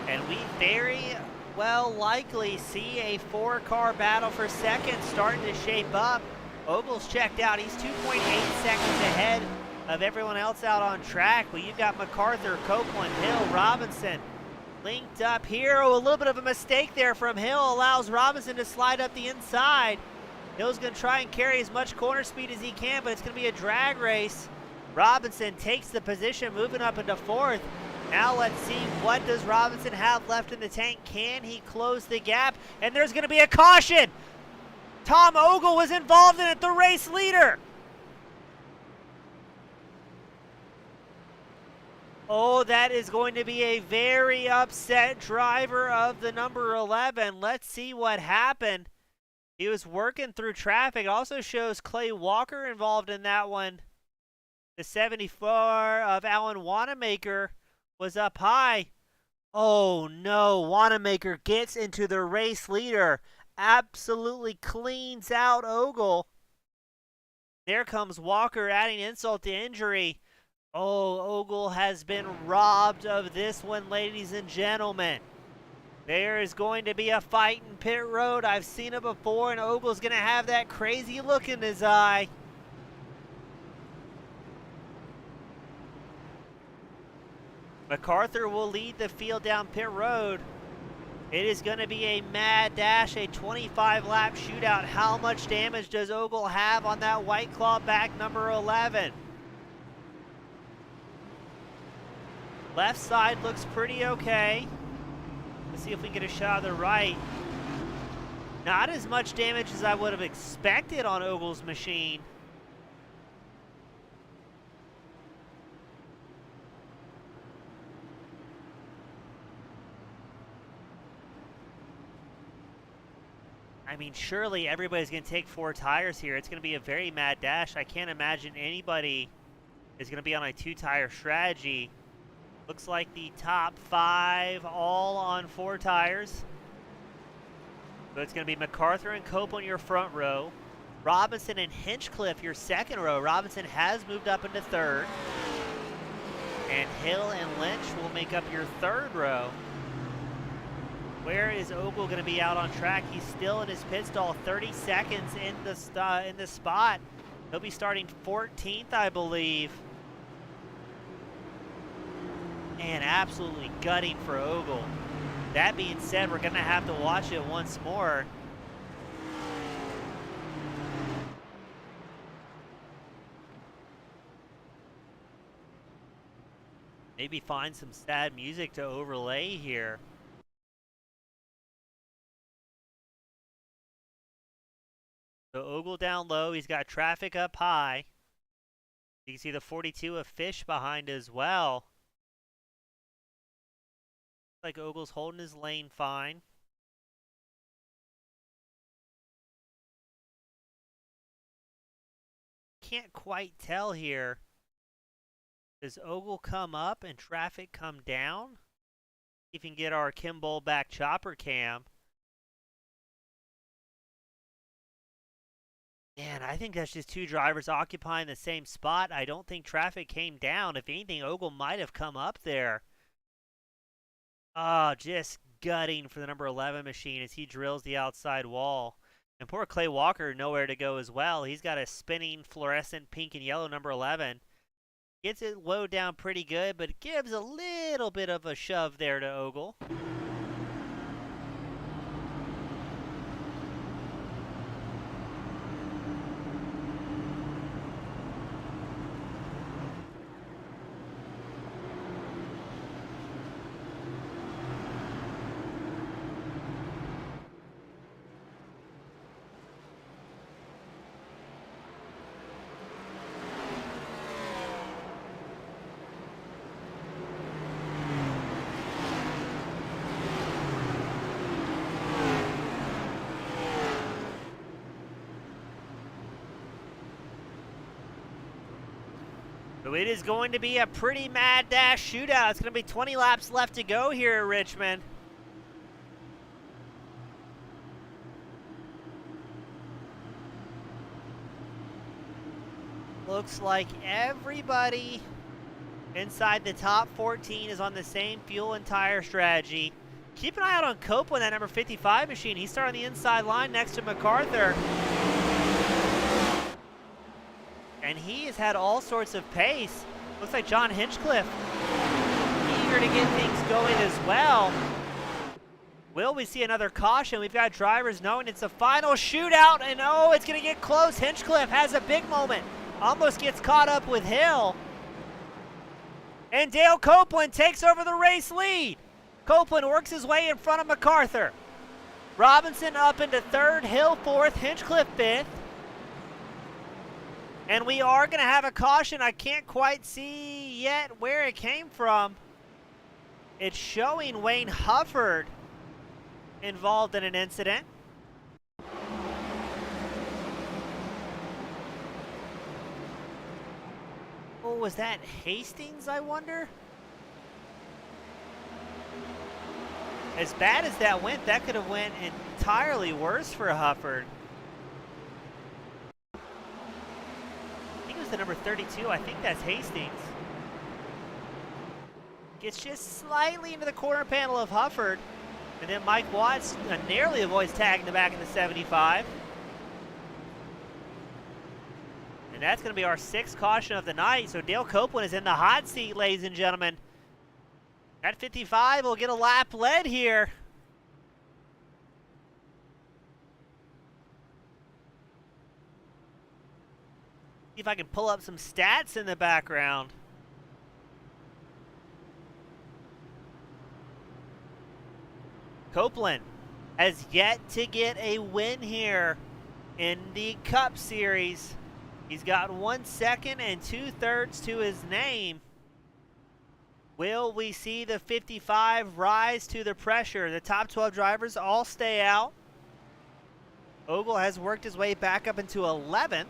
And we very well likely see a four-car battle for second starting to shape up. Ogle's checked out. He's 2.8 seconds ahead of everyone else out on track. Well, you've got MacArthur, Copeland, Hill, Robinson linked up here. Oh, a little bit of a mistake there from Hill allows Robinson to slide up the inside. Hill's going to try and carry as much corner speed as he can, but it's going to be a drag race. Robinson takes the position, moving up into fourth. Now let's see, what does Robinson have left in the tank? Can he close the gap? And there's going to be a caution. Tom Ogle was involved in it, the race leader. Oh, that is going to be a very upset driver of the number 11. Let's see what happened. He was working through traffic. It also shows Clay Walker involved in that one. The 74 of Alan Wanamaker was up high. Oh no, Wanamaker gets into the race leader. Absolutely cleans out Ogle. There comes Walker, adding insult to injury. Oh, Ogle has been robbed of this one, ladies and gentlemen. There is going to be a fight in pit road. I've seen it before, and Ogle's going to have that crazy look in his eye. MacArthur will lead the field down pit road. It is going to be a mad dash, a 25-lap shootout. How much damage does Ogle have on that White Claw back number 11? Left side looks pretty okay. Let's see if we can get a shot of the right. Not as much damage as I would have expected on Ogle's machine. I mean, surely everybody's going to take 4 tires here. It's going to be a very mad dash. I can't imagine anybody is going to be on a 2-tire strategy. Looks like the top 5 all on 4 tires. So it's going to be MacArthur and Copeland your front row. Robinson and Hinchcliffe your second row. Robinson has moved up into third. And Hill and Lynch will make up your third row. Where is Ogle going to be out on track? He's still in his pit stall, 30 seconds in the spot. He'll be starting 14th, I believe. And absolutely gutting for Ogle. That being said, we're going to have to watch it once more. Maybe find some sad music to overlay here. So Ogle down low. He's got traffic up high. You can see the 42 of Fish behind as well. Like Ogle's holding his lane fine. Can't quite tell here. Does Ogle come up and traffic come down? See if we can get our Kimball back chopper cam. Man, I think that's just two drivers occupying the same spot. I don't think traffic came down. If anything, Ogle might have come up there. Oh, just gutting for the number 11 machine as he drills the outside wall. And poor Clay Walker, nowhere to go as well. He's got a spinning fluorescent pink and yellow number 11. Gets it low down pretty good, but gives a little bit of a shove there to Ogle. So it is going to be a pretty mad dash shootout. It's going to be 20 laps left to go here at Richmond. Looks like everybody inside the top 14 is on the same fuel and tire strategy. Keep an eye out on Copeland, that number 55 machine. He's starting the inside line next to MacArthur. And he has had all sorts of pace. Looks like John Hinchcliffe eager to get things going as well. Will we see another caution? We've got drivers knowing it's a final shootout, and oh, it's going to get close. Hinchcliffe has a big moment. Almost gets caught up with Hill. And Dale Copeland takes over the race lead. Copeland works his way in front of MacArthur. Robinson up into third, Hill fourth, Hinchcliffe fifth. And we are going to have a caution. I can't quite see yet where it came from. It's showing Wayne Hufford involved in an incident. Oh, was that Hastings, I wonder? As bad as that went, that could have went entirely worse for Hufford. The number 32, I think that's Hastings. Gets just slightly into the corner panel of Hufford. And then Mike Watts narrowly avoids tagging the back of the 75. And that's going to be our sixth caution of the night. So Dale Copeland is in the hot seat, ladies and gentlemen. At 55, we'll get a lap led here. See if I can pull up some stats in the background. Copeland has yet to get a win here in the Cup Series. He's got 1 second and 2/3 to his name. Will we see the 55 rise to the pressure? The top 12 drivers all stay out. Ogle has worked his way back up into 11th.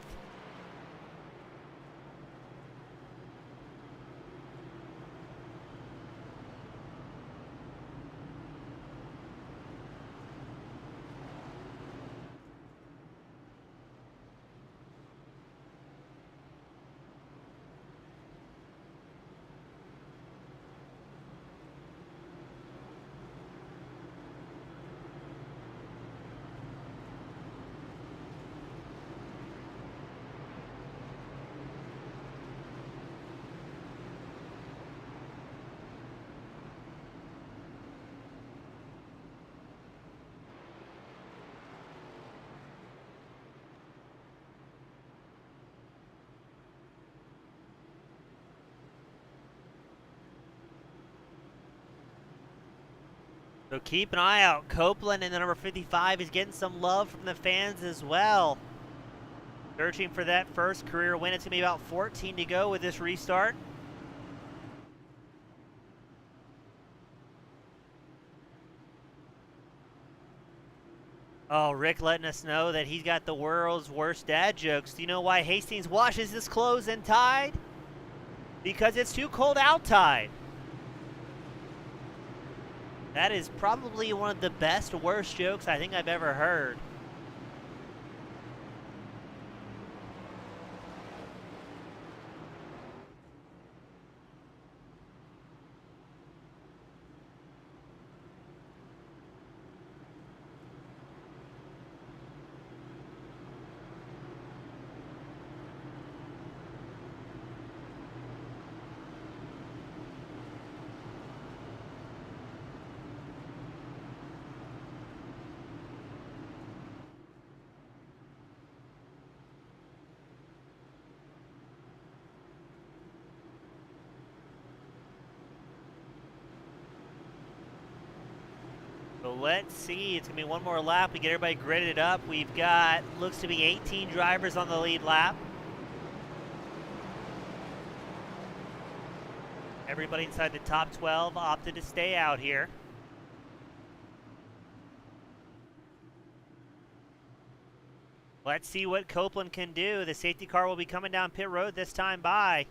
So keep an eye out. Copeland in the number 55 is getting some love from the fans as well. Searching for that first career win. It's going to be about 14 to go with this restart. Oh, Rick letting us know that he's got the world's worst dad jokes. Do you know why Hastings washes his clothes in Tide? Because it's too cold outside. That is probably one of the best, worst jokes I think I've ever heard. So let's see, it's going to be one more lap. We get everybody gridded up. We've got, looks to be 18 drivers on the lead lap. Everybody inside the top 12 opted to stay out here. Let's see what Copeland can do. The safety car will be coming down pit road this time by.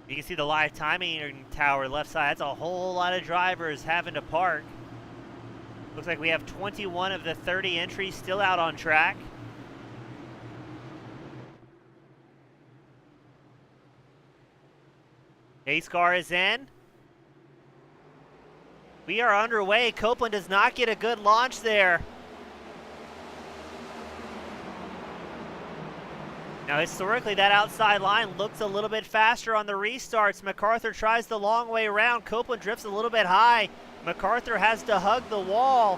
You can see the live timing tower left side. That's a whole lot of drivers having to park. Looks like we have 21 of the 30 entries still out on track. Pace car is in. We are underway. Copeland does not get a good launch there. Now, historically, that outside line looks a little bit faster on the restarts. MacArthur tries the long way around. Copeland drifts a little bit high. MacArthur has to hug the wall.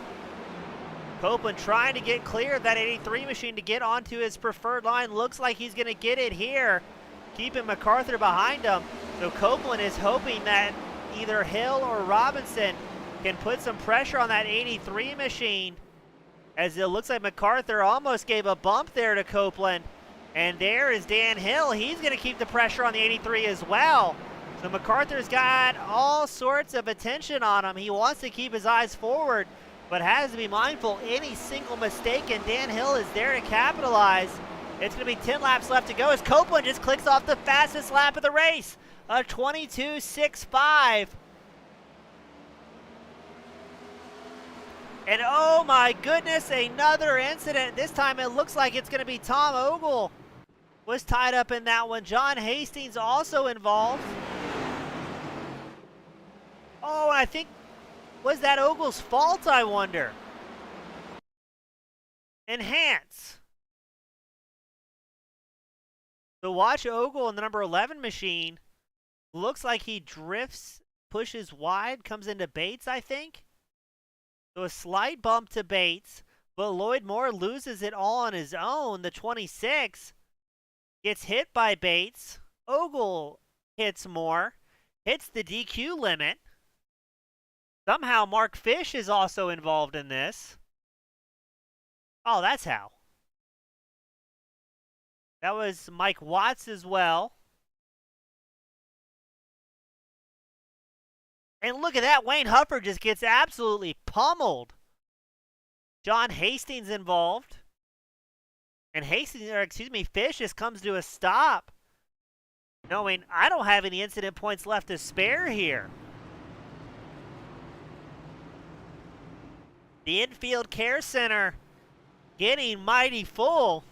Copeland trying to get clear of that 83 machine to get onto his preferred line. Looks like he's going to get it here, keeping MacArthur behind him. So Copeland is hoping that either Hill or Robinson can put some pressure on that 83 machine, as it looks like MacArthur almost gave a bump there to Copeland. And there is Dan Hill. He's going to keep the pressure on the 83 as well. So MacArthur's got all sorts of attention on him. He wants to keep his eyes forward, but has to be mindful any single mistake, and Dan Hill is there to capitalize. It's going to be 10 laps left to go as Copeland just clicks off the fastest lap of the race, a 22.65. And oh my goodness, another incident. This time it looks like it's going to be Tom Ogle was tied up in that one. John Hastings also involved. Oh, I think, was that Ogle's fault, I wonder? Enhance. So watch Ogle in the number 11 machine. Looks like he drifts, pushes wide, comes into Bates, I think. So a slight bump to Bates, but Lloyd Moore loses it all on his own. The 26 gets hit by Bates. Ogle hits Moore, hits the DQ limit. Somehow Mark Fish is also involved in this. Oh, that's how. That was Mike Watts as well. And look at that, Wayne Huffer just gets absolutely pummeled. John Hastings involved. And Fish just comes to a stop, knowing I don't have any incident points left to spare here. The infield care center getting mighty full.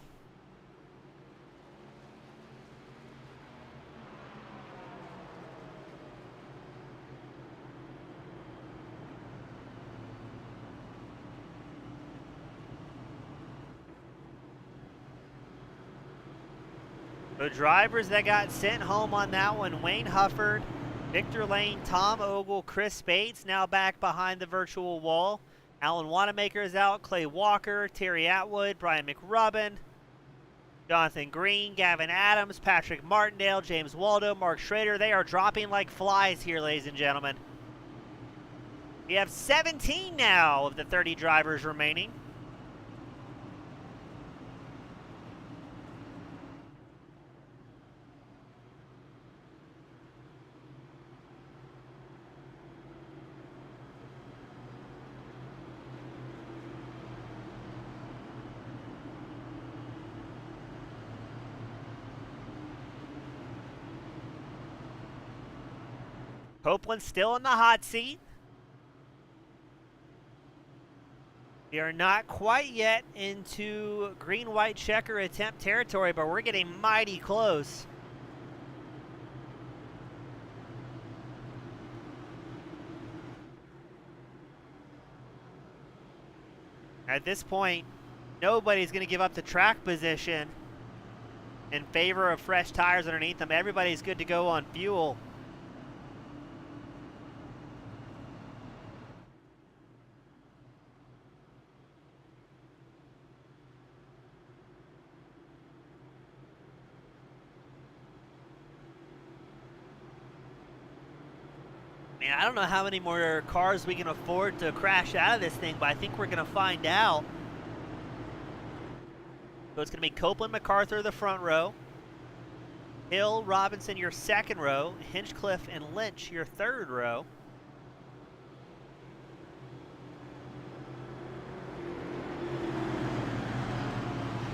The drivers that got sent home on that one, Wayne Hufford, Victor Lane, Tom Ogle, Chris Bates, now back behind the virtual wall. Alan Wanamaker is out, Clay Walker, Terry Atwood, Brian McRubbin, Jonathan Green, Gavin Adams, Patrick Martindale, James Waldo, Mark Schrader. They are dropping like flies here, ladies and gentlemen. We have 17 now of the 30 drivers remaining. Copeland still in the hot seat. We are not quite yet into green-white checker attempt territory, but we're getting mighty close. At this point, nobody's going to give up the track position in favor of fresh tires underneath them. Everybody's good to go on fuel. Man, I don't know how many more cars we can afford to crash out of this thing, but I think we're going to find out. So it's going to be Copeland, MacArthur, the front row. Hill, Robinson, your second row. Hinchcliffe and Lynch, your third row.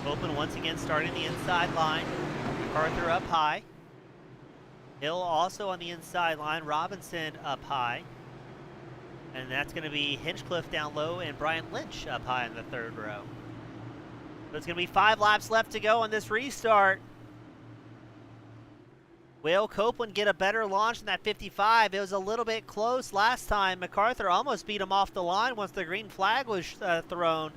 Copeland once again starting the inside line. MacArthur up high. Hill also on the inside line, Robinson up high. And that's going to be Hinchcliffe down low and Brian Lynch up high in the third row. So it's going to be 5 laps left to go on this restart. Will Copeland get a better launch than that 55? It was a little bit close last time. MacArthur almost beat him off the line once the green flag was thrown.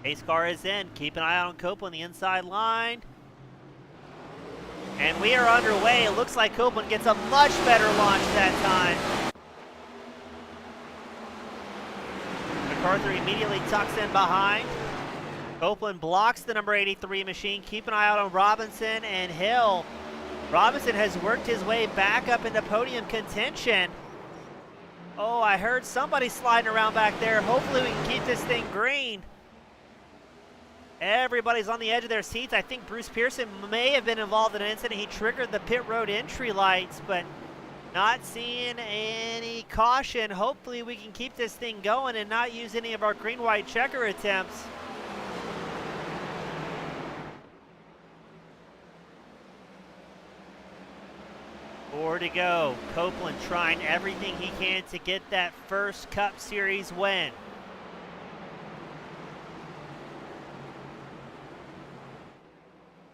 Pace car is in. Keep an eye out on Copeland, the inside line. And we are underway. It looks like Copeland gets a much better launch that time. MacArthur immediately tucks in behind. Copeland blocks the number 83 machine. Keep an eye out on Robinson and Hill. Robinson has worked his way back up into podium contention. Oh, I heard somebody sliding around back there. Hopefully we can keep this thing green. Everybody's on the edge of their seats. I think Bruce Pearson may have been involved in an incident. He triggered the pit road entry lights, but not seeing any caution. Hopefully we can keep this thing going and not use any of our green-white checker attempts. Four to go. Copeland trying everything he can to get that first Cup Series win.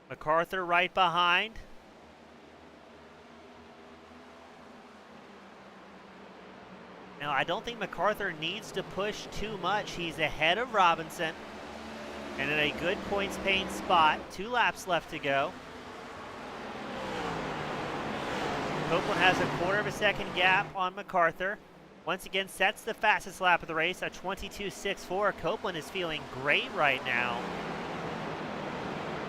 MacArthur right behind. Now, I don't think MacArthur needs to push too much. He's ahead of Robinson and in a good points paying spot. 2 laps left to go. Copeland has a quarter of a second gap on MacArthur. Once again, sets the fastest lap of the race, a 22.64. Copeland is feeling great right now.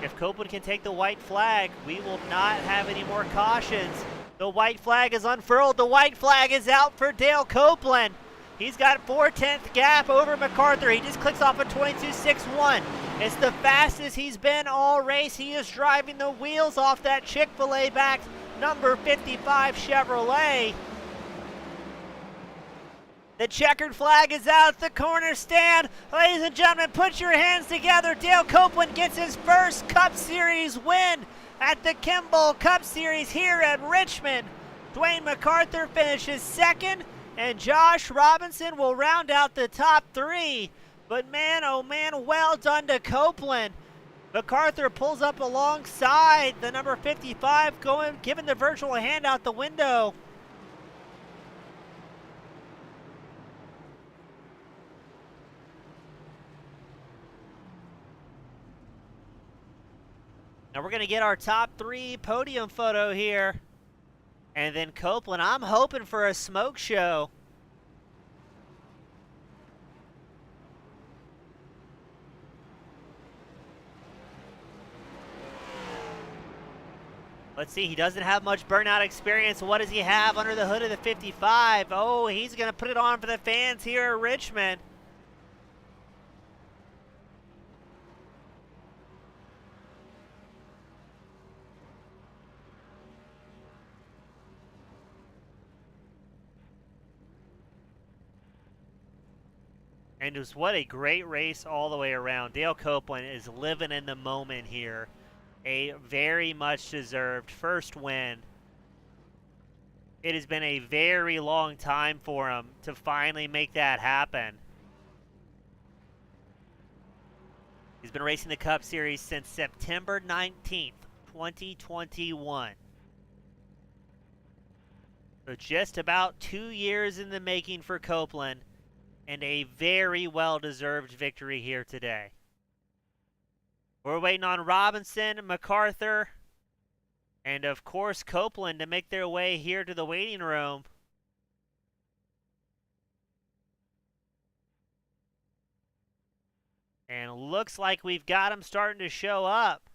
If Copeland can take the white flag, we will not have any more cautions. The white flag is unfurled. The white flag is out for Dale Copeland. He's got 4/10 gap over MacArthur. He just clicks off a 22.61. It's the fastest he's been all race. He is driving the wheels off that Chick-fil-A backed number 55 Chevrolet. The checkered flag is out at the corner stand. Ladies and gentlemen, put your hands together. Dale Copeland gets his first Cup Series win at the Kimball Cup Series here at Richmond. Dwayne MacArthur finishes second, and Josh Robinson will round out the top 3. But man, oh man, well done to Copeland. MacArthur pulls up alongside the number 55, giving the virtual hand out the window. Now we're going to get our top 3 podium photo here. And then Copeland, I'm hoping for a smoke show. Let's see, he doesn't have much burnout experience. What does he have under the hood of the 55? Oh, he's going to put it on for the fans here at Richmond. And just what a great race all the way around. Dale Copeland is living in the moment here. A very much deserved first win. It has been a very long time for him to finally make that happen. He's been racing the Cup Series since September 19th, 2021. So just about 2 years in the making for Copeland, and a very well-deserved victory here today. We're waiting on Robinson, MacArthur, and of course Copeland to make their way here to the waiting room. And looks like we've got them starting to show up.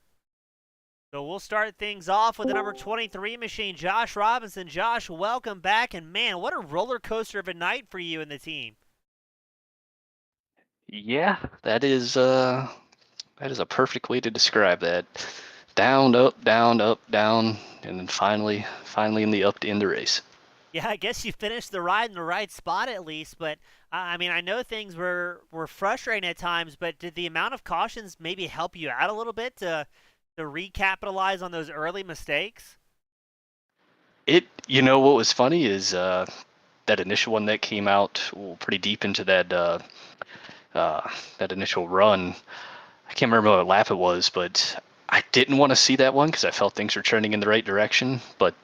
So we'll start things off with the number 23 machine, Josh Robinson. Josh, welcome back. And man, what a roller coaster of a night for you and the team. Yeah, that is a perfect way to describe that. Down, up, down, and then finally in the up to end the race. Yeah, I guess you finished the ride in the right spot at least, but I mean, I know things were frustrating at times, but did the amount of cautions maybe help you out a little bit to recapitalize on those early mistakes? What was funny is that initial one that came out pretty deep into that initial run. I can't remember what lap it was, but I didn't want to see that one because I felt things were trending in the right direction. But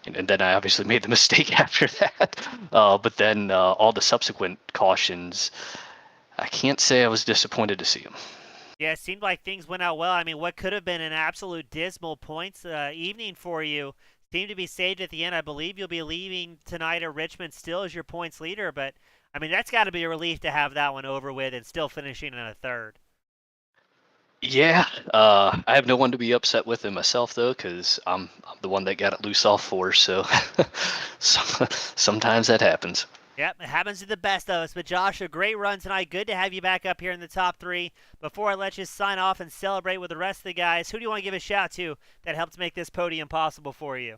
and then I obviously made the mistake after that. But then all the subsequent cautions, I can't say I was disappointed to see them. Yeah, it seemed like things went out well. I mean, what could have been an absolute dismal points evening for you seemed to be saved at the end. I believe you'll be leaving tonight at Richmond still as your points leader, but I mean, that's got to be a relief to have that one over with and still finishing in a third. Yeah, I have no one to be upset with in myself though, because I'm the one that got it loose off for. So, sometimes that happens. Yep, it happens to the best of us. But Josh, a great run tonight. Good to have you back up here in the top three. Before I let you sign off and celebrate with the rest of the guys, who do you want to give a shout to that helped make this podium possible for you?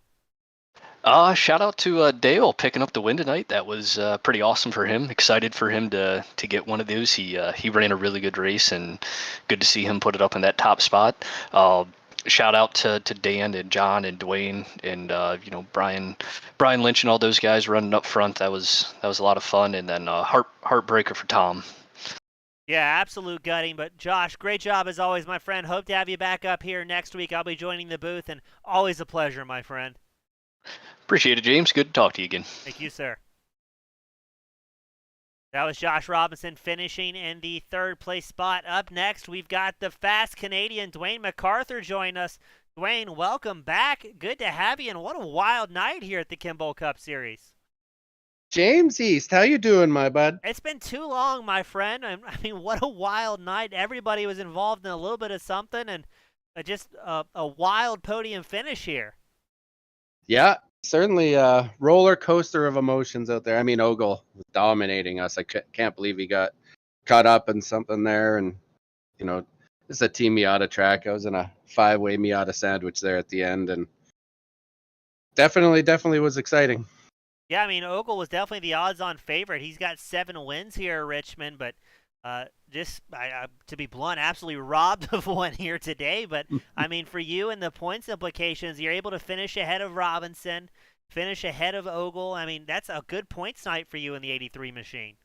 Shout out to Dale picking up the win tonight. That was pretty awesome for him. Excited for him to get one of those. He ran a really good race, and good to see him put it up in that top spot. Shout out to Dan and John and Dwayne and Brian Lynch and all those guys running up front. That was a lot of fun. And then heartbreaker for Tom. Yeah, absolute gutting. But Josh, great job as always, my friend. Hope to have you back up here next week. I'll be joining the booth, and always a pleasure, my friend. Appreciate it, James. Good to talk to you again. Thank you, sir. That was Josh Robinson finishing in the third place spot. Up next, we've got the fast Canadian Dwayne MacArthur join us. Dwayne, welcome back. Good to have you, and what a wild night here at the Kimball Cup Series. James East, how you doing, my bud? It's been too long, my friend. I mean, what a wild night. Everybody was involved in a little bit of something, and just a wild podium finish here. Yeah, certainly a roller coaster of emotions out there. I mean, Ogle was dominating us. I can't believe he got caught up in something there. And, this is a Team Miata track. I was in a 5-way Miata sandwich there at the end, and definitely was exciting. Yeah, I mean, Ogle was definitely the odds-on favorite. He's got 7 wins here at Richmond, but to be blunt, absolutely robbed of one here today. But, I mean, for you and the points implications, you're able to finish ahead of Robinson, finish ahead of Ogle. I mean, that's a good points night for you in the 83 machine.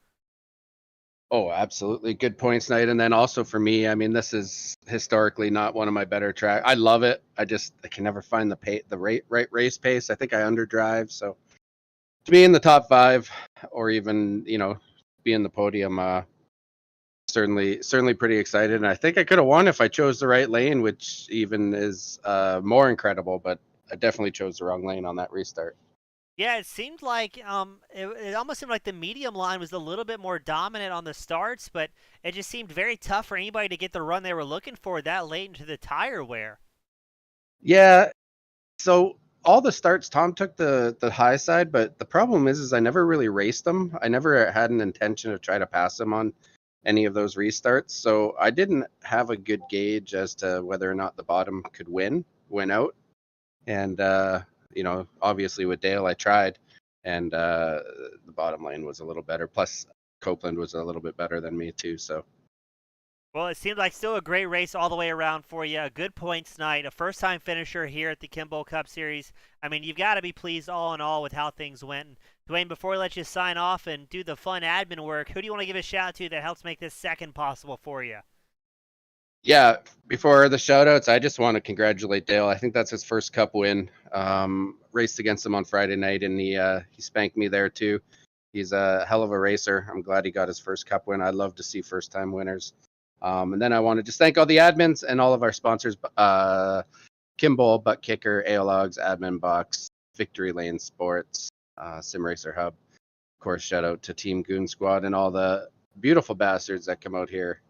Oh, absolutely. Good points night. And then also for me, I mean, this is historically not one of my better tracks. I love it. I can never find the right race pace. I think I underdrive. So to be in the top 5 or even, be in the podium, certainly pretty excited. And I think I could have won if I chose the right lane, which even is more incredible, but I definitely chose the wrong lane on that restart. Yeah, it seemed like it almost seemed like the medium line was a little bit more dominant on the starts, but it just seemed very tough for anybody to get the run they were looking for that late into the tire wear. Yeah, So all the starts, Tom took the high side, but the problem is I never really raced them. I never had an intention to try to pass him on any of those restarts. So I didn't have a good gauge as to whether or not the bottom could win out. And obviously with Dale, I tried, and the bottom lane was a little better. Plus, Copeland was a little bit better than me too. So. Well, it seemed like still a great race all the way around for you. A good points night, a first-time finisher here at the Kimball Cup Series. I mean, you've got to be pleased all in all with how things went. And Dwayne, before we let you sign off and do the fun admin work, who do you want to give a shout to that helps make this second possible for you? Yeah, before the shout-outs, I just want to congratulate Dale. I think that's his first Cup win. Raced against him on Friday night, and he spanked me there too. He's a hell of a racer. I'm glad he got his first Cup win. I love to see first-time winners. And then I want to just thank all the admins and all of our sponsors, Kimball, Butt Kicker, AOLogs, Admin Box, Victory Lane Sports, Sim Racer Hub. Of course, shout out to Team Goon Squad and all the beautiful bastards that come out here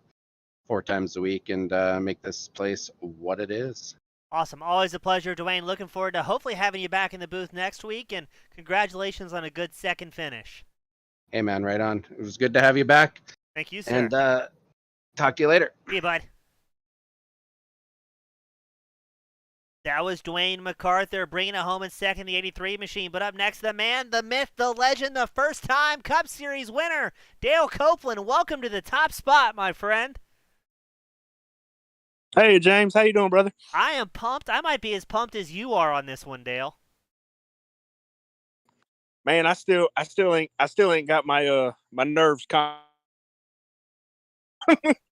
4 times a week and make this place what it is. Awesome. Always a pleasure, Dwayne. Looking forward to hopefully having you back in the booth next week, and congratulations on a good second finish. Hey, man, right on. It was good to have you back. Thank you, sir. And talk to you later. See you, bud. That was Dwayne MacArthur bringing it home in second, the 83 machine. But up next, the man, the myth, the legend, the first-time Cup Series winner, Dale Copeland. Welcome to the top spot, my friend. Hey, James. How you doing, brother? I am pumped. I might be as pumped as you are on this one, Dale. Man, I still ain't got my my nerves calm.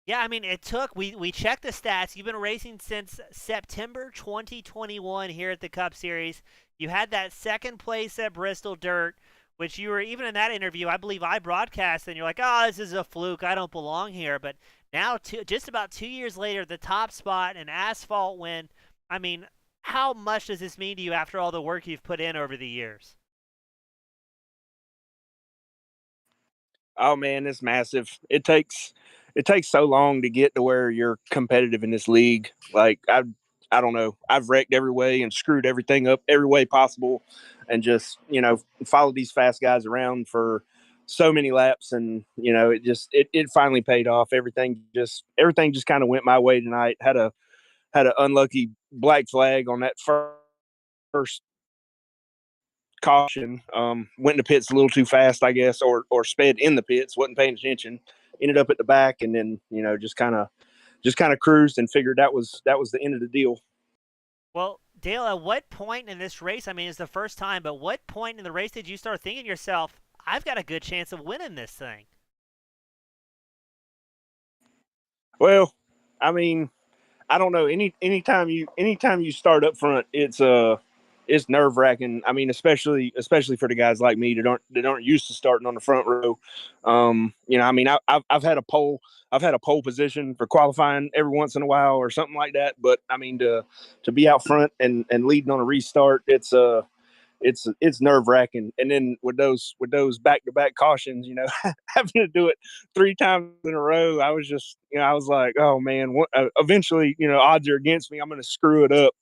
Yeah, I mean, it took, we checked the stats. You've been racing since September 2021 here at the Cup Series. You had that second place at Bristol Dirt, which you were, even in that interview, I believe I broadcast, and you're like, oh, this is a fluke. I don't belong here. But now, just about 2 years later, the top spot, an asphalt win. I mean, how much does this mean to you after all the work you've put in over the years? Oh man, it's massive. It takes so long to get to where you're competitive in this league. Like I don't know. I've wrecked every way and screwed everything up every way possible, and just followed these fast guys around for so many laps, and it finally paid off. Everything just kind of went my way tonight. Had an unlucky black flag on that first caution. Went in the pits a little too fast, I guess, or sped in the pits, wasn't paying attention, ended up at the back, and then just kind of cruised and figured that was the end of the deal. Well, Dale, at what point in this race, I mean, it's the first time, but what point in the race did you start thinking to yourself, I've got a good chance of winning this thing? Well, I mean, I don't know. Anytime you start up front, it's nerve wracking. I mean, especially for the guys like me that aren't used to starting on the front row. I mean, I've had a pole position for qualifying every once in a while or something like that. But I mean, to be out front and leading on a restart, it's nerve wracking. And then with those back to back cautions, having to do it 3 times in a row, I was just, I was like, oh man, eventually, odds are against me. I'm going to screw it up.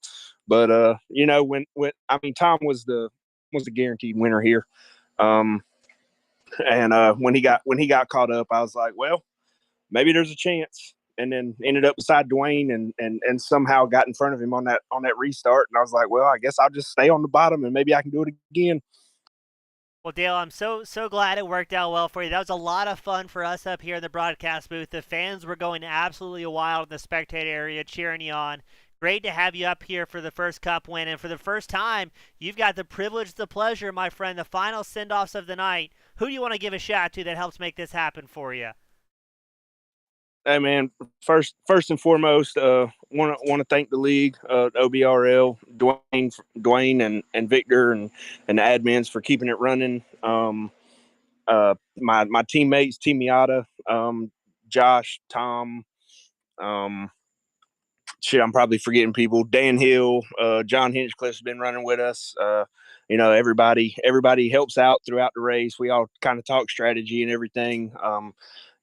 But when I mean, Tom was the guaranteed winner here. And when he got caught up, I was like, well, maybe there's a chance. And then ended up beside Dwayne and somehow got in front of him on that restart. And I was like, well, I guess I'll just stay on the bottom and maybe I can do it again. Well, Dale, I'm so glad it worked out well for you. That was a lot of fun for us up here in the broadcast booth. The fans were going absolutely wild in the spectator area cheering you on. Great to have you up here for the first Cup win. And for the first time, you've got the privilege, the pleasure, my friend, the final send-offs of the night. Who do you want to give a shout to that helps make this happen for you? Hey man, first and foremost, want to thank the league, OBRL, Dwayne and Victor and the admins for keeping it running. My teammates, Team Miata, Josh, Tom, I'm probably forgetting people. Dan Hill, John Hinchcliffe's been running with us. Everybody helps out throughout the race. We all kind of talk strategy and everything.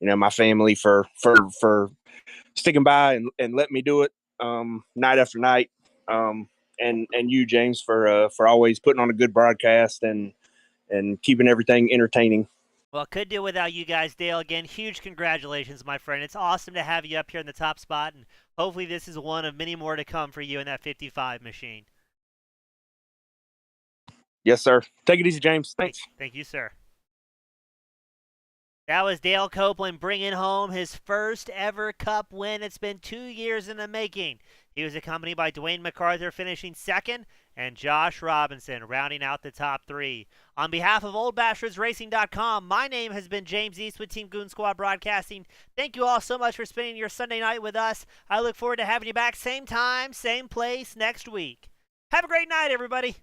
My family for sticking by and letting me do it night after night. and you, James, for always putting on a good broadcast and keeping everything entertaining. Well, could do without you guys, Dale. Again, huge congratulations, my friend. It's awesome to have you up here in the top spot, and hopefully this is one of many more to come for you in that 55 machine. Yes, sir. Take it easy, James. Thanks. Thank you, sir. That was Dale Copeland bringing home his first ever Cup win. It's been 2 years in the making. He was accompanied by Dwayne MacArthur finishing second and Josh Robinson rounding out the top 3. On behalf of OldBastardsRacing.com, my name has been James East with Team Goon Squad Broadcasting. Thank you all so much for spending your Sunday night with us. I look forward to having you back same time, same place next week. Have a great night, everybody.